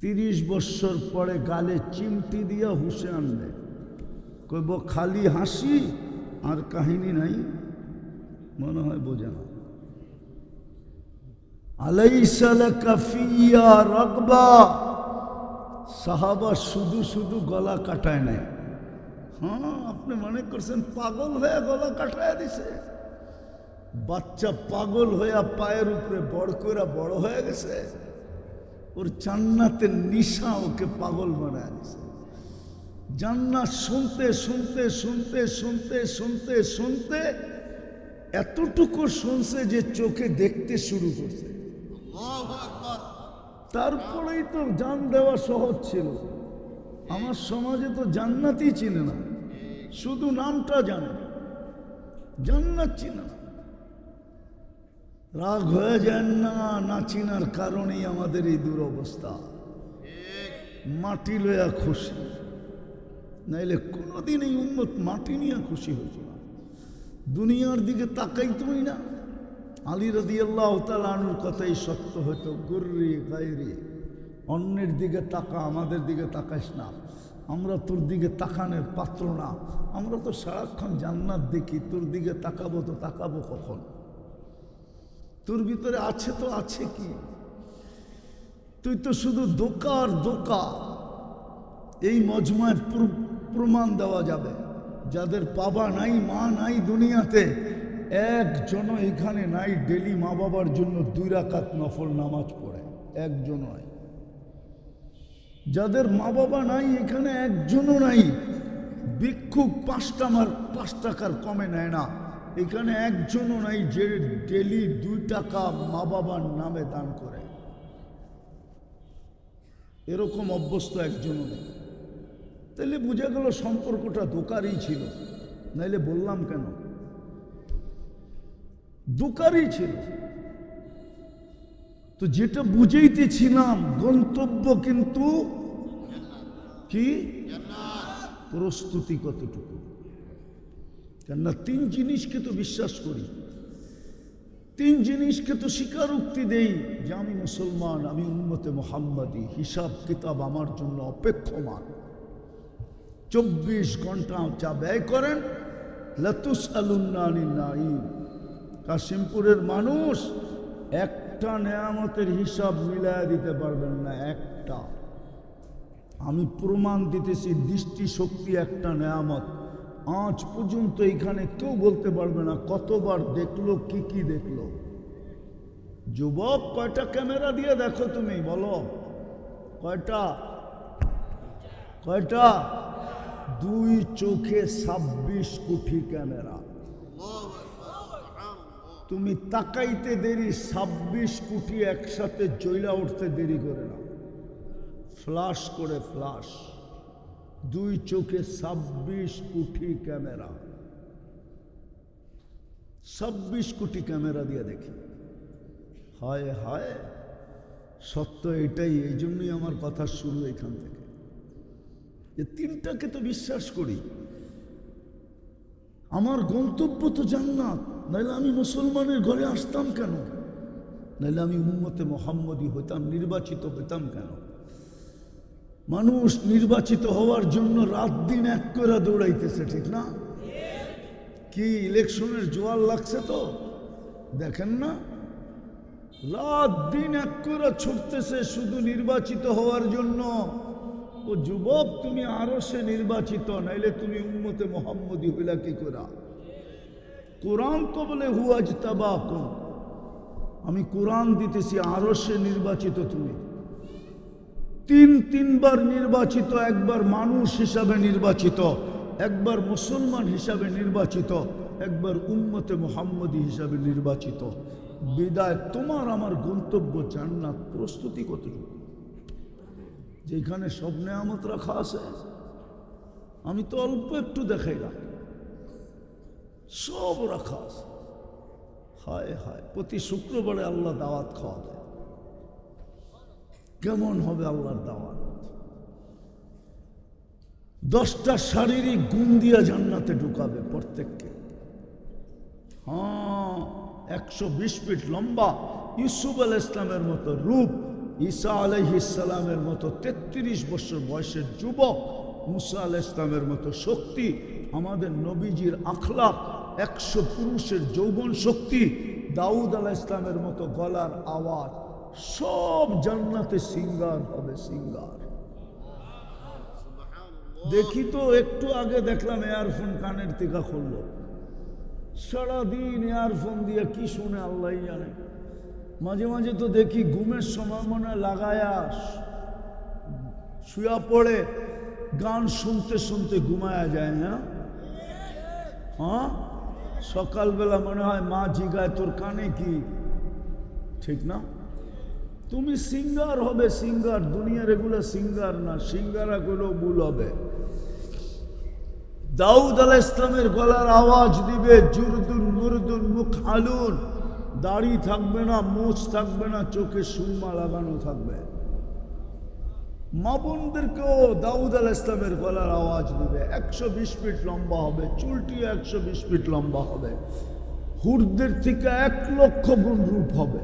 30 বৎসর পরে গালে চিমটি দিয়া হুশে আনবে, কইব খালি হাসি আর কাহিনী নাই। মনে হয় বোঝে না। আলাইসা লাকা ফিয়া রাগবা, সাহাবা শুধু শুধু গলা কাটায় নাই। হ্যাঁ, আপনি মনে করছেন পাগল হয়ে গলা কাটায় দিছে? বাচ্চা পাগল হইয়া পায়ের উপরে বড় করে বড় হয়ে গেছে। ওর জান্নাতের নিশা ওকে পাগল বানায় দিছে। জান্নাত শুনতে শুনতে শুনতে শুনতে শুনতে শুনতে এতটুকু শুনছে যে চোখে দেখতে শুরু করছে। তারপরেই তো জান দেওয়া সহজ ছিল। আমার সমাজে তো জান্নাতই চিনে না, শুধু নামটা জানে, জান্নাত চিনে না। রাগ হয়ে যায় না, না চিনার কারণেই আমাদের এই দুরবস্থা। মাটি লইয়া খুশি, নাইলে কোনোদিন এই উম্মত মাটি নিয়ে খুশি হইত না, দুনিয়ার দিকে তাকাইতই না। আলী রাদিয়াল্লাহু তাআলা আনহুর কথাই সত্য হতো, গুররি গায়রি, অন্যের দিকে তাকা, আমাদের দিকে তাকাইস না, আমরা তোর দিকে তাকানোর পাত্র না। আমরা তো সারাক্ষণ জান্নাত দেখি, তোর দিকে তাকাবো তো তাকাবো কখন? তোর ভিতরে আছে তো আছে কি? তুই তো শুধু দোকা আর দোকা। এই মজমায় প্রমাণ দেওয়া যাবে, যাদের বাবা নাই মা নাই দুনিয়াতে, একজনও এখানে নাই ডেলি মা বাবার জন্য 2 রাকাত নফল নামাজ পড়ে, একজন নাই। যাদের মা বাবা নাই এখানে একজনও নাই ভিক্ষুক 5 টাকার কমে নেয় না, এখানে একজনও নাই যে ডেলি 2 টাকা মা বাবার নামে দান করে। এরকম অভ্যস্ত একজনও নেই। তাহলে বুঝা গেল সম্পর্কটা দোকারই ছিল, নাইলে বললাম কেন? দোকারই ছিল। তো যেটা বুঝাইতেছিলাম, গন্তব্য কিন্তু কি? প্রস্তুতি কতটুকু? কেননা 3 জিনিসকে তো বিশ্বাস করি, 3 জিনিসকে তো স্বীকারোক্তি দেই যে আমি মুসলমান, আমি উম্মতে মুহাম্মাদি, হিসাব কিতাব আমার জন্য অপেক্ষমান। 24 ঘন্টা যা ব্যয় করেন, লাতুসআলুন্না আনিন নাঈম। কাশিমপুরের মানুষ একটা নেয়ামতের হিসাব মিলায়া দিতে পারবেন না, একটা। আমি প্রমাণ দিতেছি, দৃষ্টিশক্তি একটা নেয়ামত। আজ পর্যন্ত এখানে কেউ বলতে পারবে না কতবার দেখলো, কি কি দেখলো। যুবক, কয়টা ক্যামেরা দিয়ে দেখো তুমি, বলো কয়টা? কয়টা? 2 চোখে 26 কোটি ক্যামেরা। তুমি তাকাইতে দেরি, 26 কোটি একসাথে জ্বলা উঠতে দেরি করে না। ফ্লাশ করে ফ্লাশ, 2 চোখে 26 কোটি ক্যামেরা। 26 কোটি ক্যামেরা দিয়ে দেখি। হায় হায়, সত্য এটাই। এই জন্যই আমার কথা শুরু এখান থেকে। এই 3টাকে তো বিশ্বাস করি। আমার গন্তব্য তো জান্নাত, নাইলে আমি মুসলমানের ঘরে আসতাম কেন? নাইলে আমি উম্মতে মুহাম্মদী হইতাম, নির্বাচিত হইতাম কেন? মানুষ নির্বাচিত হওয়ার জন্য রাত দিন এক করে দৌড়াইতেছে, ঠিক না? কি ইলেকশনের জোয়ার লাগছে তো দেখেন না? রাত দিন এক করে ছুটতেছে শুধু নির্বাচিত হওয়ার জন্য। ও যুবক, তুমি আরশে নির্বাচিত, নাইলে তুমি উম্মতে মুহাম্মদী হইলা কি করে? কোরআন তো বলে হুয়াজতাবাকুম, আমি কোরআন দিতেছি, আরশে নির্বাচিত তুমি। 3বার নির্বাচিত, একবার মানুষ হিসাবে নির্বাচিত, একবার মুসলমান হিসাবে নির্বাচিত, একবার উম্মতে মুহাম্মদী হিসাবে নির্বাচিত। বিদায় তোমার আমার গন্তব্য জান্নাত। প্রস্তুতি কতটুকু? যেখানে সব নেয়ামত রাখা আছে। আমি তো অল্প একটু দেখাইলাম, সব রাখা আছে। হায় হায়, প্রতি শুক্রবারে আল্লাহ দাওয়াত খাওয়াবে। কেমন হবে আল্লাহর দাওয়াত? 10টা শারীরিক গুণ দিয়া জান্নাতে ঢুকাবে প্রত্যেককে। হ্যাঁ, 120 ফিট লম্বা, ইউসুফ আলাইহিস সালামের মতো রূপ, ঈসা আলাইহিস সালামের মতো 33 বছর বয়সের যুবক, মুসা আলাইহিস সালামের মতো শক্তি, আমাদের নবীজির আখলাক, 100 পুরুষের যৌবন শক্তি, দাউদ আলাইহিস সালামের মতো গলার আওয়াজ, সব জান্নাতে সিঙ্গার হবে, সিঙ্গার। দেখি তো, একটু আগে দেখলাম এয়ারফোন কানের থেকে খুললো। সারাদিন এয়ারফোন দিয়ে কি শুনে আল্লাহ জানে। মাঝে মাঝে তো দেখি ঘুমের সময় মনে লাগায়া শুয়া পড়ে, গান শুনতে শুনতে ঘুমায়া যায়। হ্যাঁ হ্যাঁ, সকালবেলা মনে হয় মা জিগায় তোর কানে কি, ঠিক না? তুমি সিঙ্গার হবে, সিঙ্গার। দুনিয়ার এগুলো সিঙ্গার না, সিঙ্গারা গুলো ভুল হবে। দাউদ আলাইহিস সালামের গলার আওয়াজ দিবে, জুরদুন মুরদুন মুখালুন, দাড়ি থাকবে না, মুছ থাকবে না, চোখে সুরমা লাগানো থাকবে। মা বোনদেরকেও দাউদ আলাইহিস সালামের গলার আওয়াজ দিবে। 120 ফিট লম্বা হবে, চুলটিও 120 ফিট লম্বা হবে, হুরদের থেকে 1 লক্ষ গুণ রূপ হবে।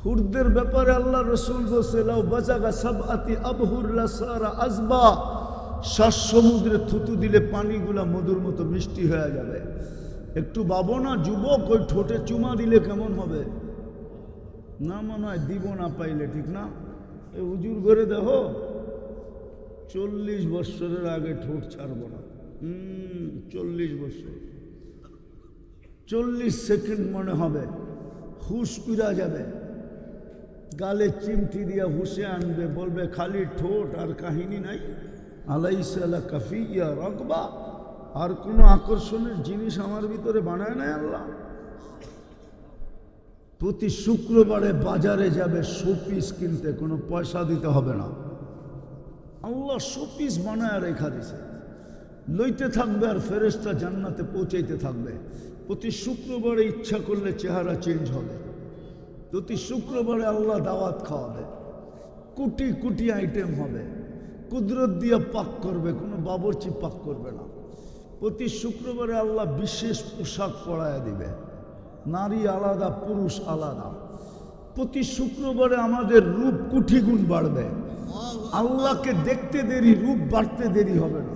হুরদের ব্যাপারে আল্লাহ রসুল বলছে, লাউ বাজাগা সাবআতি আবহুর লাসারা আজবা, 7 সমুদ্রে থুতু দিলে পানিগুলা মধুর মতো মিষ্টি হয়ে যাবে। একটু ভাবো না যুবক, ওই ঠোঁটে চুমা দিলে কেমন হবে? না মনে হয় দিব না পাইলে, ঠিক না? এই হুজুর করে দেখো, 40 বছরের আগে ঠোঁট ছাড়বো না। 40 বছর, 40 সেকেন্ড মনে হবে হুশ উড়া যাবে। গালে চিমটি দিয়া হুশে আনবে, বলবে খালি ঠোঁট আর কাহিনী নাই। আলাইসা লা কাফিয়া রাগবা, আর কোনো আকর্ষণের জিনিস আমার ভিতরে বানায় নাই আল্লাহ। প্রতি শুক্রবারে বাজারে যাবে শোপিস কিনতে, কোনো পয়সা দিতে হবে না। আল্লাহ শোপিস বানায় রেখা দিছে, লইতে থাকবে আর ফেরেশতা জান্নাতে পৌঁছাইতে থাকবে। প্রতি শুক্রবারে ইচ্ছা করলে চেহারা চেঞ্জ হবে। প্রতি শুক্রবারে আল্লাহ দাওয়াত খাওয়াবে, কোটি কোটি আইটেম হবে, কুদরত দিয়ে পাক করবে, কোনো বাবরচি পাক করবে না। প্রতি শুক্রবারে আল্লাহ বিশেষ পোশাক পরায় দিবে, নারী আলাদা, পুরুষ আলাদা। প্রতি শুক্রবারে আমাদের রূপ কোটি গুণ বাড়বে। আল্লাহকে দেখতে দেরি, রূপ বাড়তে দেরি হবে না।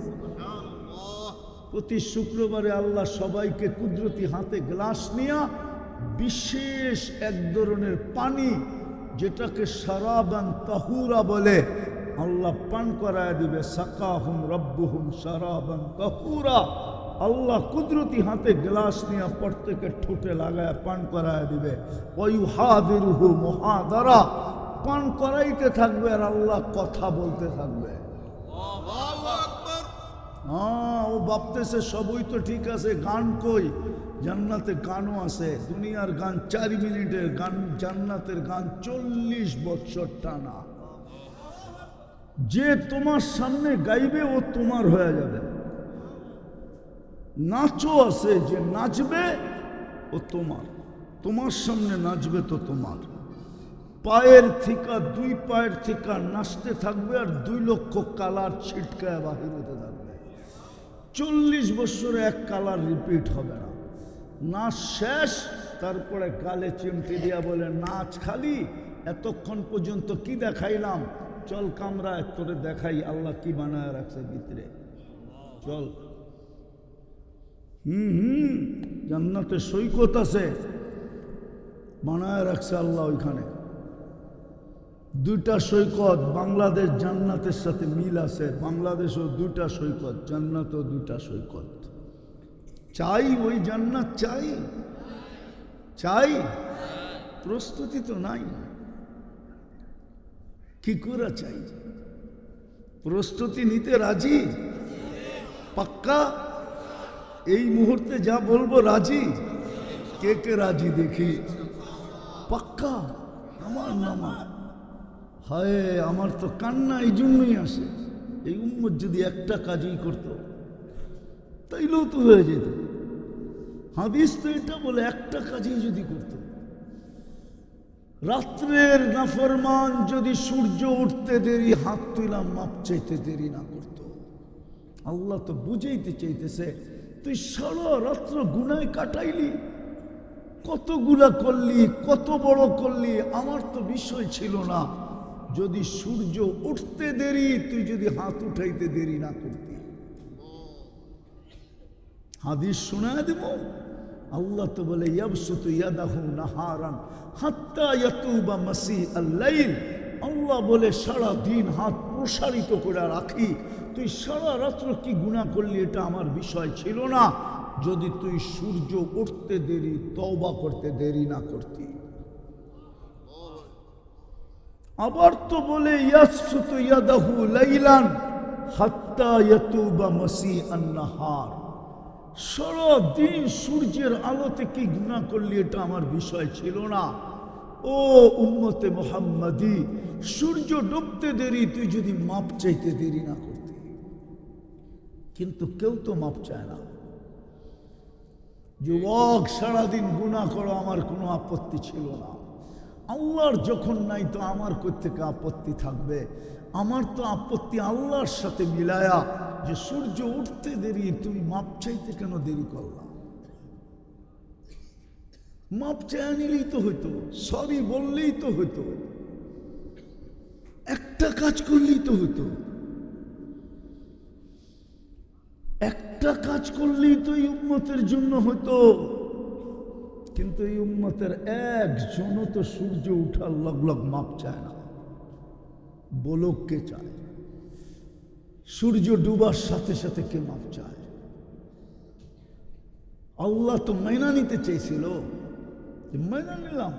প্রতি শুক্রবারে আল্লাহ সবাইকে কুদরতি হাতে গ্লাস নিয়ে বিশেষ এক ধরনের পানি, যেটাকে শারাবান তাহুরা বলে, আল্লাহ পান করায় দিবে। সাকাহুম রব্বুহুম শারাবান তাহুরা, আল্লাহ কুদরতি হাতে গ্লাস নিয়ে প্রত্যেকের ঠোঁটে লাগায় পান করায় দিবে। ওয়ুহাদিরুহু মুহাদারা, পান করাইতে থাকবে আর আল্লাহ কথা বলতে থাকবে। হ্যাঁ, ও ভাবতেছে সবই তো ঠিক আছে, গান কই? জান্নাতে গানও আছে। দুনিয়ার গান 4 মিনিটের গান, জান্নাতের গান 40 বছর টানা। যে তোমার সামনে গাইবে ও তোমার হয়ে যাবে। নাচও আছে, যে নাচবে ও তোমার, তোমার সামনে নাচবে তো তোমার। পায়ের থিকা, 2 পায়ের থিকা নাচতে থাকবে আর 2 লক্ষ কালার ছিটকায় বাহির হতে থাকবে। 40 বছরে 1 কালার রিপিট হবে না। নাচ শেষ, তারপরে গালে চিমটি দিয়া বলে নাচ খালি, এতক্ষণ পর্যন্ত কি দেখাইলাম, চল কামরায় তোরে দেখাই আল্লাহ কি বানায় রাখছে ভিতরে, চল। জান্নাতে সৈকত আছে, বানায় রাখছে আল্লাহ ওইখানে। 2টা সৈকত, বাংলাদেশ জান্নাতের সাথে মিল আছে। বাংলাদেশও 2টা সৈকত, জান্নাতও 2টা সৈকত। চাই ওই জান্নাত? চাই চাই, প্রস্তুতি তো নাই। কি করে চাই? প্রস্তুতি নিতে রাজি? পাক্কা? এই মুহূর্তে যা বলবো রাজি? কে কে রাজি দেখি? পাক্কা? আমার নামা হায়, আমার তো কান্না এই জন্যই আসে। এই উম্মত যদি একটা কাজই করতো তাইলেও তো হয়ে যেত। হাদিস তো এটা বলে, একটা কাজই যদি করত। রাত্রের নাফরমান যদি সূর্য উঠতে দেরি হাত তুইলাম মাপ চাইতে দেরি না করত। আল্লাহ তো বুঝাইতে চাইতেছে, তুই সারা রাত্র গুনায় কাটাইলি, কতগুলা করলি, কত বড় করলি, আমার তো বিষয় ছিল না। যদি সূর্য উঠতে দেরি, তুই যদি হাত উঠাইতে দেরি না করতি। হাদিস শোনায় দেব। আল্লাহ তো বলে ইয়াবসুতু ইয়াদাহু নাহারান হাত্তা ইয়াতুবা মাসিআল লাইল। আল্লাহ বলে সারা দিন হাত প্রসারিত করে রাখি, তুই সারা রাত্র কি গুনাহ করলি এটা আমার বিষয় ছিল না, যদি তুই সূর্য উঠতে দেরি, তওবা করতে দেরি না করতি। আবার তো বলে ইয়াবসুতু ইয়াদাহু লাইলান হাত্তা ইয়াতুবা মাসিআন নাহার। সারা দিন সূর্যের আলোতে কি গুনাহ করলি এটা আমার বিষয় ছিল না। ও উম্মতে মুহাম্মাদি, সূর্য ডুবতে দেরি, তুই যদি মাপ চাইতে দেরি না করতি। কিন্তু কেউ তো মাপ চায় না। যুবক, সারাদিন গুনাহ করো, আমার কোনো আপত্তি ছিল না। আল্লাহর যখন নাই তো আমার কোত্থেকে আপত্তি থাকবে? আমার তো আপত্তি আল্লাহর সাথে মিলায়া, যে সূর্য উঠতে দেরি, তুমি মাপ চাইতে কেন দেরি করলাম? মাপ চাই নিলেই তো হইতো, সরি বললেই তো হইতো, একটা কাজ করলেই তো হইতো, একটা কাজ করলেই তো এই উম্মতের জন্য হইতো। কিন্তু এই উম্মতের একজনও তো সূর্য উঠার লগ লগ মাপ চায় না। বলক কে চায়? সূর্য ডুবার সাথে সাথে কে মাপ চায়? আল্লাহ তো মাইনা নিতে চেয়েছিল, মাইনা নিলাম,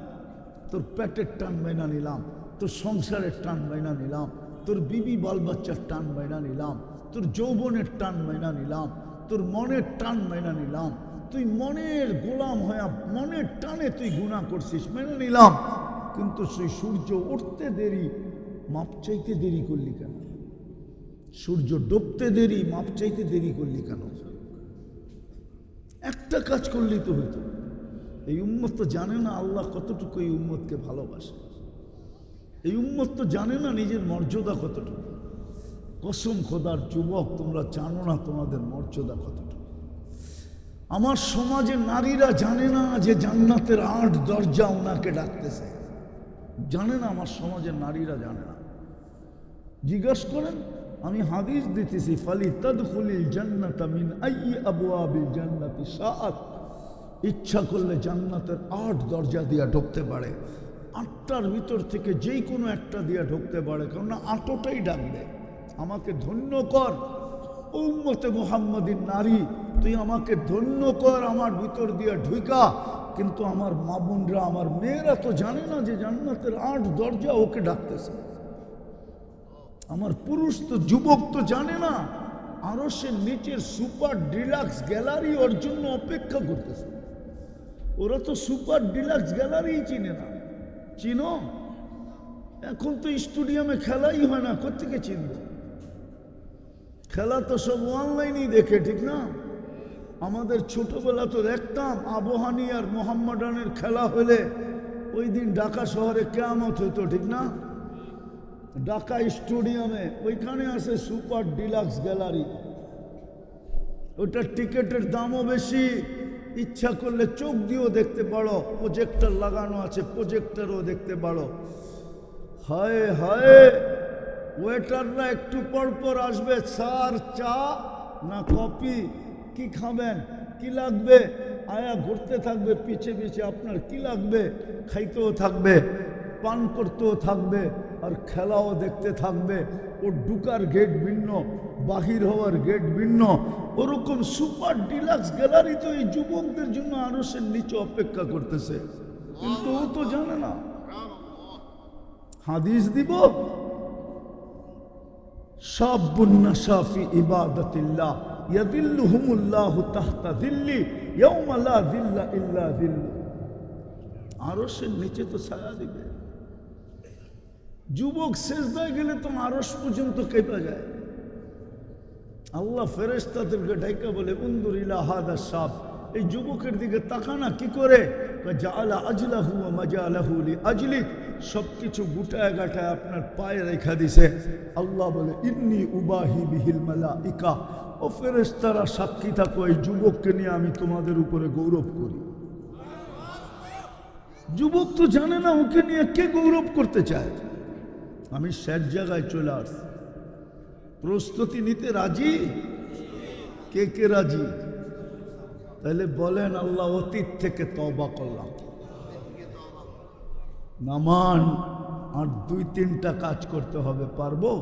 তোর পেটের টান মাইনা নিলাম, তোর সংসারের টান মাইনা নিলাম, তোর বিবি বাল বাচ্চার টান মাইনা নিলাম, তোর যৌবনের টান মাইনা নিলাম, তোর মনের টান মাইনা নিলাম। তুই মনের গোলাম হয়ে মনের টানে তুই গুনাহ করছিস, মেনে নিলাম। কিন্তু সেই সূর্য উঠতে দেরি, মাপ চাইতে দেরি করলি কেন? সূর্য ডুবতে দেরি, মাপ চাইতে দেরি করলি কেন? একটা কাজ করলি তো হইতো। এই উম্মত তো জানে না আল্লাহ কতটুকু এই উম্মতকে ভালোবাসে। এই উম্মত তো জানে না নিজের মর্যাদা কতটুকু। কসম খোদার যুবক, তোমরা জানো না তোমাদের মর্যাদা কতটুকু। আমার সমাজের নারীরা জানে না যে জান্নাতের 8 দরজা ওনাকে ডাকতেছে, জানে না। আমার সমাজের নারীরা জানে না। জিজ্ঞাসা করেন, আমি হাদিস দিতেছি, ফালি তাদখুলিল জান্নাতা মিন আইয়ি আবওয়াবিল জান্নাতি শাআত। ইচ্ছা করলে জান্নাতের 8 দরজা দিয়ে ঢুকতে পারে। 8টার ভিতর থেকে যেই কোনো একটা দিয়ে ঢুকতে পারে, কারণ 8টাই ডাকবে, আমাকে ধন্য কর, উম্মতে মুহাম্মাদিন নারী, তুই আমাকে ধন্য কর আমার ভিতর দিয়ে ঢুকা। কিন্তু আমার মা বোনরা, আমার মেয়েরা তো জানে না যে জান্নাতের 8 দরজা ওকে ডাকতেছে। আমার পুরুষ তো, যুবক তো জানে না আরশের নিচের সুপার ডিলাক্স গ্যালারি ওর জন্য অপেক্ষা করতেছে। ওরা তো সুপার ডিলাক্স গ্যালারি চিনে না। চিনো? এখন তো স্টেডিয়ামে খেলাই হয় না, কোত্থেকে চিনব? খেলা তো সব অনলাইনেই দেখে, ঠিক না? আমাদের ছোটবেলা তো দেখতাম আবহানি আর মোহাম্মডানের খেলা হলে ওই দিন ঢাকা শহরে কিয়ামত হইতো, ঠিক না? ঢাকা স্টেডিয়ামে ওইখানে আছে সুপার ডিলাক্স গ্যালারি। ওটার টিকিটের দামও বেশি, ইচ্ছা করলে চোখ দিয়েও দেখতে পারো, প্রজেক্টর লাগানো আছে, প্রজেক্টরও দেখতে পারো। হায় হায়, ওয়েটাররা একটু পর পর আসবে, স্যার চা না কফি, কি খাবেন, কি লাগবে, আয়া ঘুরতে থাকবে পিছে পিছে, আপনার কি লাগবে, খাইতেও থাকবে, পান করতেও থাকবে, আর খেলাও দেখতে থাকবে। ওর ঢুকার গেট ভিন্ন, বাহির হওয়ার গেট ভিন্ন। ওরকম সুপার ডিলাক্স গ্যালারি তো এই যুবকদের জন্য আরশের নিচে অপেক্ষা করতেছে, কিন্তু ও তো জানে না। হাদিস দিব, শাবুন নাশা ফি ইবাদাতিল্লাহ ইয়াযিল্লুহুমুল্লাহু তাহতা যিল্লি ইয়াওমা লা যিল্লা ইল্লা যিল্লু। আরশের নিচে তো ছায়া দিবে। যুবক সেজদায় গেলে তো আরশ পর্যন্ত কেঁপে যায়। আল্লাহ ফেরেশতাদেরকে ডাইকা বলে, উনদুর ইলা হাদা শাব, এই যুবকের দিকে তাকানা কি করে? জাআলা আজলাহু ওয়া মাজালাহু লিআজলিক, সবকিছু গুটায় গাটায় আপনার পায়ে রেখা দিছে। আল্লাহ বলে, ইন্নী উবাহি বিহিল মালাইকা, ও ফেরেশতারা সাক্ষী থাকো, এই যুবককে নিয়ে আমি তোমাদের উপরে গৌরব করি। যুবক তো জানে না ওকে নিয়ে কে গৌরব করতে চায়। আমি শেষ জায়গায় চলে আসছি। প্রস্তুতি নিতে রাজি? কে কে রাজি? তাহলে বলেন, আল্লাহ অতীত থেকে তওবা করলাম। নামান আর 2-3টা কাজ করতে হবে। পারবো?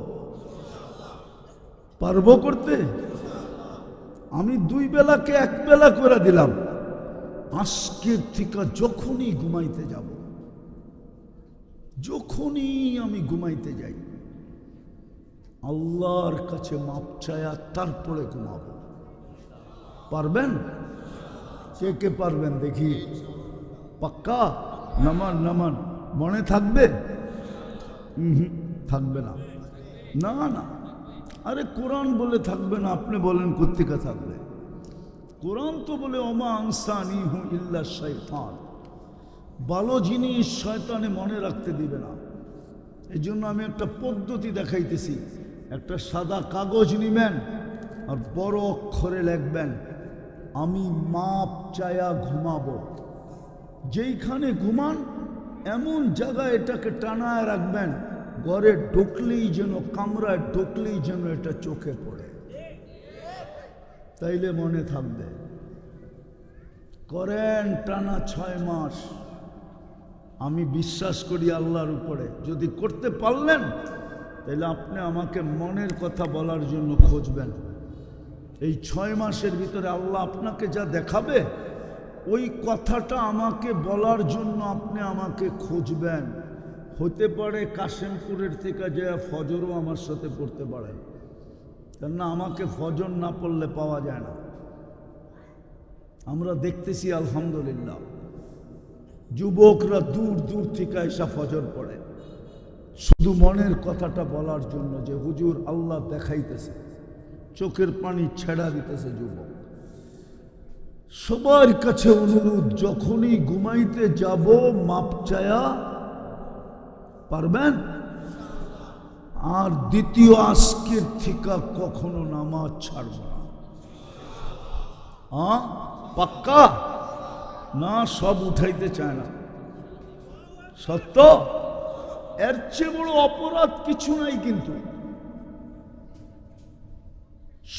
পারবো করতে? আমি 2 বেলাকে 1 বেলা করে দিলাম। আজকের থেকে যখনই ঘুমাইতে যাব, যখনই আমি ঘুমাইতে যাই, আল্লাহর কাছে মাপ চায়া তারপরে ঘুমাবো। পারবেন? কে কে পারবেন দেখি? পাক্কা? নামান নামান। মনে থাকবে? থাকবে না। না না, আরে কোরআন বলে থাকবে না, আপনি বলেন কোত্থেকে থাকবে? কোরআন তো বলে ওমা আনসানিহু ইল্লা শাইতান, ভালো জিনিস শয়তানে মনে রাখতে দিবে না। এই জন্য আমি একটা পদ্ধতি দেখাইতেছি। একটা সাদা কাগজ নিবেন আর বড় অক্ষরে লিখবেন, আমি মাপ চায়া ঘুমাবো। যেইখানে ঘুমান এমন জায়গায় এটাকে টানায় রাখবেন, ঘরে ঢুকলেই যেন, কামরায় ঢুকলেই যেন এটা চোখে পড়ে, তাইলে মনে থাকবে। করেন টানা 6 মাস। আমি বিশ্বাস করি আল্লাহর উপরে, যদি করতে পারলেন তাহলে আপনি আমাকে মনের কথা বলার জন্য খুঁজবেন। এই 6 মাসের ভিতরে আল্লাহ আপনাকে যা দেখাবে, ওই কথাটা আমাকে বলার জন্য আপনি আমাকে খুঁজবেন। হতে পারে কাশিমপুরের থেকে যে ফজরও আমার সাথে পড়তে পারেন, কেননা আমাকে ফজর না পড়লে পাওয়া যায় না। আমরা দেখতেছি আলহামদুলিল্লাহ যুবকরা দূর দূর থেকে এসা ফজর পড়ে, শুধু মনের কথাটা বলার জন্য যে হুজুর আল্লাহ দেখাইতেছে, চোখের পানি ছেড়া দিতেছে যুবক। সবার কাছে অনুরোধ, যখনই ঘুমাইতে যাব মাপ চায়া পারবেন। আর দ্বিতীয়, আজকের থেকে কখনো নামাজ ছাড়ব না। পাক্কা? না, সব উঠাইতে চায় না। সত্য? এর চেয়ে বড় অপরাধ কিছু নাই। কিন্তু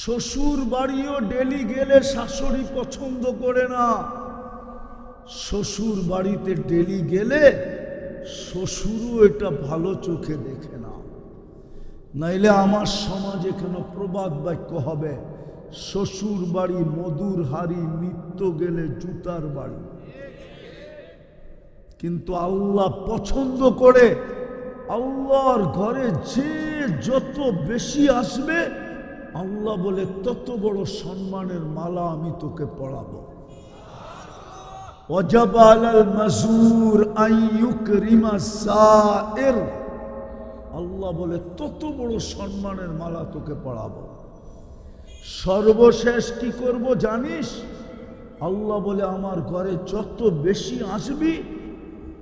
শ্বশুর বাড়িও ডেলি গেলে শাশুড়ি পছন্দ করে না। শ্বশুর বাড়িতে ডেলি গেলে শ্বশুরও এটা ভালো চোখে দেখে না। নাইলে আমার সমাজে কেন প্রবাদ বাক্য হবে, শ্বশুর বাড়ি মধুর হাড়ি, নিত্য গেলে জুতার বাড়ি। কিন্তু আল্লাহ পছন্দ করে, আল্লাহর ঘরে যে যত বেশি আসবে, আল্লাহ বলে তত বড় সম্মানের মালা আমি তোকে পড়াবো। ওয়াজাব আলাল মাজুর আন ইউকরিমা সাইর, আল্লাহ বলে তত বড় সম্মানের মালা তোকে পড়াবো। সর্বশেষ কি করব জানিস? আল্লাহ বলে আমার ঘরে যত বেশি আসবি,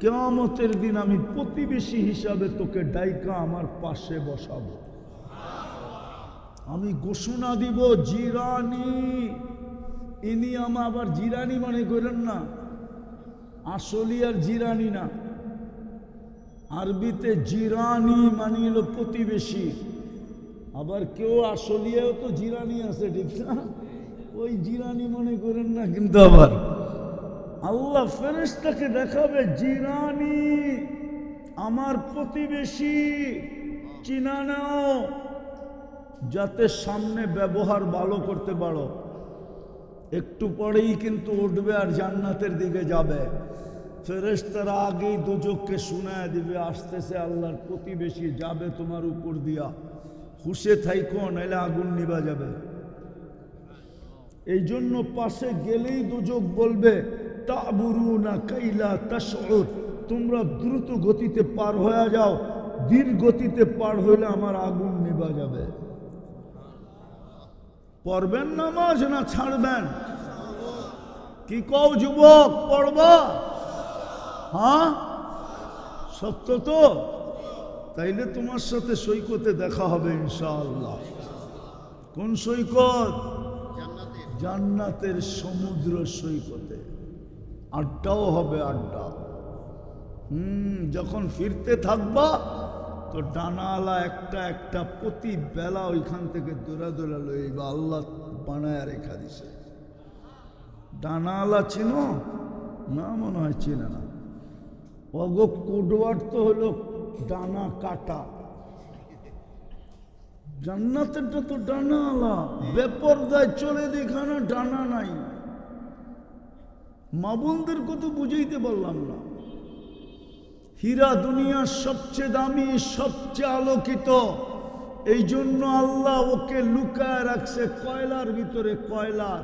কিয়ামতের দিন আমি প্রতিবেশী হিসাবে তোকে ডাইকা আমার পাশে বসাবো। আমি ঘোষণা দিব, জিরানি। ইনি আবার জিরানি মনে করেন না, আসলি আর জিরানি না। আরবিতে জিরানি মানে হলো প্রতিবেশী। আবার কেউ আসলিয়াও তো জিরানি আছে, ঠিক না? ওই জিরানি মনে করেন না। কিন্তু আবার আল্লাহ ফেরেশতাকে দেখাবে, জিরানি আমার প্রতিবেশী, চিনা নাও, যাতে সামনে ব্যবহার ভালো করতে পারো। একটু পরেই কিন্তু উঠবে আর জান্নাতের দিকে যাবে। ফেরেশতারা আগেই দুজককে শোনায় দিবে, আসতেছে আল্লাহর প্রতিবেশী, যাবে তোমার উপর দিয়া, হুশে থাইকো নাইলে আগুন নিভা যাবে। এই জন্য পাশে গেলেই দুজক বলবে, তাবুরুনা কাইলা তাশউর, তোমরা দ্রুত গতিতে পার হয়ে যাও, ধীর গতিতে পার হইলে আমার আগুন নিভা যাবে। পড়বেন নামাজ না ছাড়বেন? কি কও যুবক, পড়বা? হ্যাঁ, সত্য তো? তাইলে তোমার সাথে সৈকতে দেখা হবে ইনশাআল্লাহ। কোন সৈকত? জান্নাতের সমুদ্র সৈকতে। আড্ডাও হবে, আড্ডা। যখন ফিরতে থাকবা তো ডানাওয়ালা একটা একটা প্রতি বেলা ওইখান থেকে দৌড়া দৌড়া লইবা। আল্লাহ বানায় রেখা দিছে। ডানাওয়ালা চিনো না? মনে হয় চিনে না। অগো কোডওয়ার্ড তো হলো ডানা কাটা। জান্নাতেরটা তো ডানাওয়ালা। বেপরদায় চলে দেখানো, ডানা নাই। মা বোনদেরকে তো বুঝাইতে পারলাম না। হীরা দুনিয়ার সবচেয়ে দামি, সবচেয়ে আলোকিত। এই জন্য আল্লাহ ওকে লুকায় রাখছে কয়লার ভিতরে। কয়লার,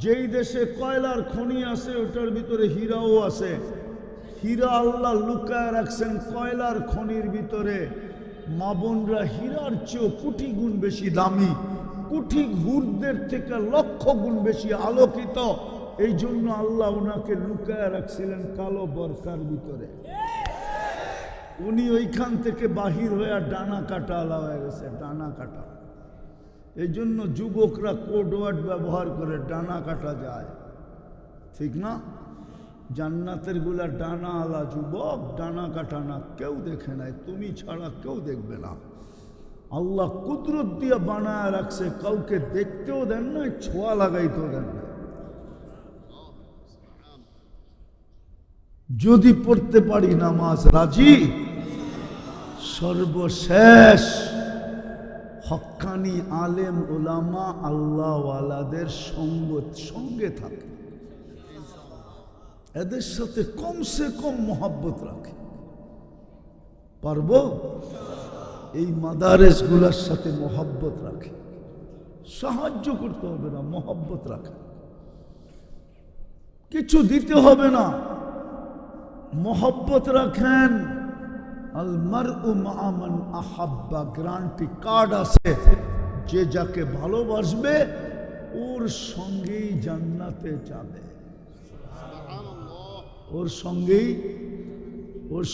যেই দেশে কয়লার খনি আছে ওটার ভিতরে হীরাও আছে। হীরা আল্লাহ লুকায় রাখছেন কয়লার খনির ভিতরে। মা বোনরা হীরার চেয়েও কোটি গুণ বেশি দামি, কোটি ঘুরদের থেকে লক্ষ গুণ বেশি আলোকিত। এই জন্য আল্লাহ ওনাকে লুকায় রাখছিলেন কালো বরকার ভিতরে। উনি ওইখান থেকে বাহির হয়ে ডানা কাটা আলা হয়ে গেছে, ডানা কাটা। এই জন্য যুবকরা কোড ওয়ার্ড ব্যবহার করে, ডানা কাটা যায়, ঠিক না? জান্নাতের গুলা ডানা আলা যুবক, ডানা কাটা না। কেউ দেখে নাই, তুমি ছাড়া কেউ দেখবে না। আল্লাহ কুদরত দিয়ে বানায় রাখছে, কাউকে দেখতেও দেন না, ছোঁয়া লাগাইতেও দেন না। যদি পড়তে পারি নামাজ, রাজি? সর্বশেষ হক্কানি আলেম ওলামা আল্লাহওয়ালাদের সঙ্গে থাকে, এদের সাথে কমসে কম মহব্বত রাখে। পারবো? এই মাদারেস গুলার সাথে মহব্বত রাখে। সাহায্য করতে হবে না, মহব্বত রাখে। কিছু দিতে হবে না, মহব্বত রাখেন। আল মারউ মা'a মান আহাব্বা, গ্যারান্টি কার্ড আছে। যে যাকে ভালোবাসবে ওর সঙ্গেই জান্নাতে যাবে, ওর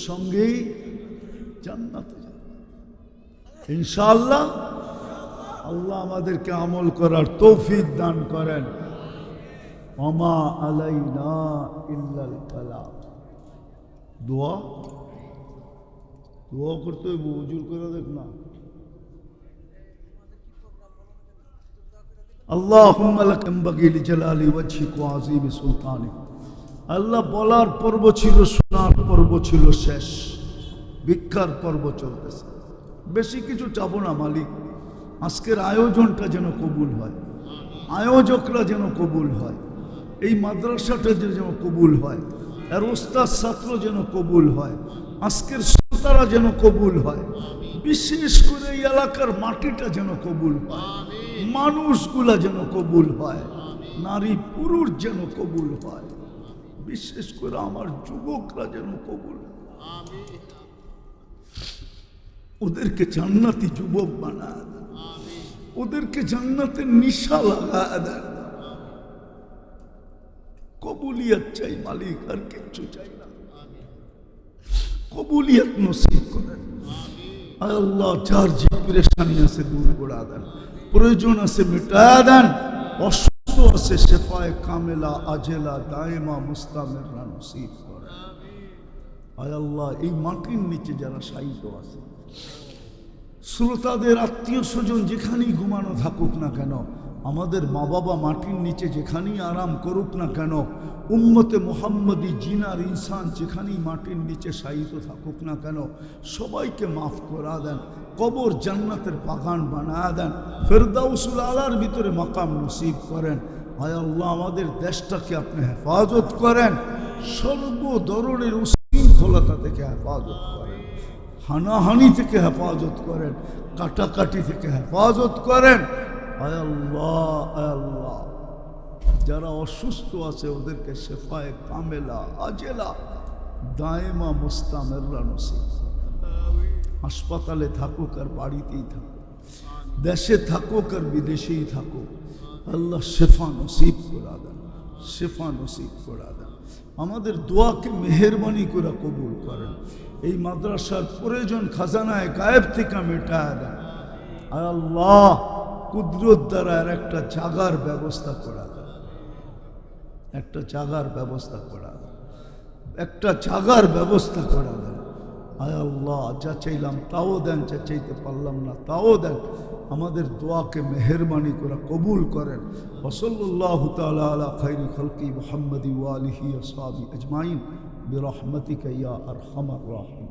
সঙ্গেই জান্নাতে যাবে ইনশাআল্লাহ। আল্লাহ আমাদেরকে আমল করার তৌফিক দান করেন। ওমা আলাইনা ইল্লাল বালাগ। দোয়া করতে হইব, হুজুর করে দেখ না। আল্লাহুম্মা লাকা ইয়ানবাগি লিজালালি ওয়াজহিক ওয়া আযীমি সুলতানিক। আল্লাহ বলার পর্ব ছিল, শোনার পর্ব ছিল শেষ, ভিক্ষার পর্ব চলতেছে। বেশি কিছু চাবো না মালিক, আজকের আয়োজনটা যেন কবুল হয়, আয়োজকরা যেন কবুল হয়, এই মাদ্রাসাটা যেন কবুল হয়, আর ওস্তাদ ছাত্র যেন কবুল হয়, আজকের শ্রোতারা যেন কবুল হয়, বিশেষ করে এই এলাকার মাটিটা যেন কবুল হয়, মানুষগুলা যেন কবুল হয়, নারী পুরুষ যেন কবুল হয়, বিশেষ করে আমার যুবকরা যেন কবুল হয়, ওদেরকে জান্নাতি যুবক বানায় দেন, ওদেরকে জান্নাতের নিশা লাগায় দেন। কবুলিয়ত চাই মালিক, আর কিচ্ছু চাই না, কবুলিয়ত নসিব করেন। আল্লাহ যার যে পেরেশানি আছে দূর করে দেন, প্রয়োজন আছে মিটায়া দেন, অসুস্থ আছে শেফায়ে কামেলা আজেলা দায়েমা মুস্তামিররা নসিব করেন। আয় আল্লাহ, এই মাটির নিচে যারা শায়িত আছে, শ্রোতাদের আত্মীয় স্বজন যেখানেই ঘুমানো থাকুক না কেন, আমাদের মা বাবা মাটির নিচে যেখানেই আরাম করুক না কেন, উম্মতে মুহাম্মদী জিনার ইনসান যেখানেই মাটির নিচে শায়িত থাকুক না কেন, সবাইকে মাফ করা দেন, কবর জান্নাতের বাগান বানায়া দেন, ফেরদাউসুল আলার ভিতরে মাকাম নসিব করেন। আয় আল্লাহ, আমাদের দেশটাকে আপনি হেফাজত করেন, সর্ব ধরনের উশৃঙ্খলতা থেকে হেফাজত করেন, হানাহানি থেকে হেফাজত করেন, কাটাকাটি থেকে হেফাজত করেন। আয় আল্লাহ, আয় আল্লাহ, যারা অসুস্থ আছে ওদেরকে শেফায়ে কামেলা আজেলা দায়েমা মুস্তামিররা নসিব করেন। হাসপাতালে থাকুক আর বাড়িতেই থাকুক, দেশে থাকুক আর বিদেশেই থাকুক, আল্লাহ শেফা নসিব করা দেন, শেফা নসিব করা দেন। আমাদের দোয়াকে মেহেরবানি করে কবুল করেন। এই মাদ্রাসার প্রয়োজন খাজানায় গায়েব থেকে মেটায় দেন। আয় আল্লাহ, কুদরত দ্বারা আর একটা জাগার ব্যবস্থা করা দেন, একটা জাগার ব্যবস্থা করা দেন, একটা জাগার ব্যবস্থা করা দেন। আয় আল্লাহ, যা চাইলাম তাও দেন, যা চাইতে পারলাম না তাও দেন। আমাদের দোয়াকে মেহেরবানি করে কবুল করেন। ওয়াসাল্লাল্লাহু তাআলা আলা খায়রি খালকি মুহাম্মাদি ওয়া আলিহি ওয়া আসহাবিহি আজমাইন বিরহমাতিকা ইয়া আরহামার রাহিমিন।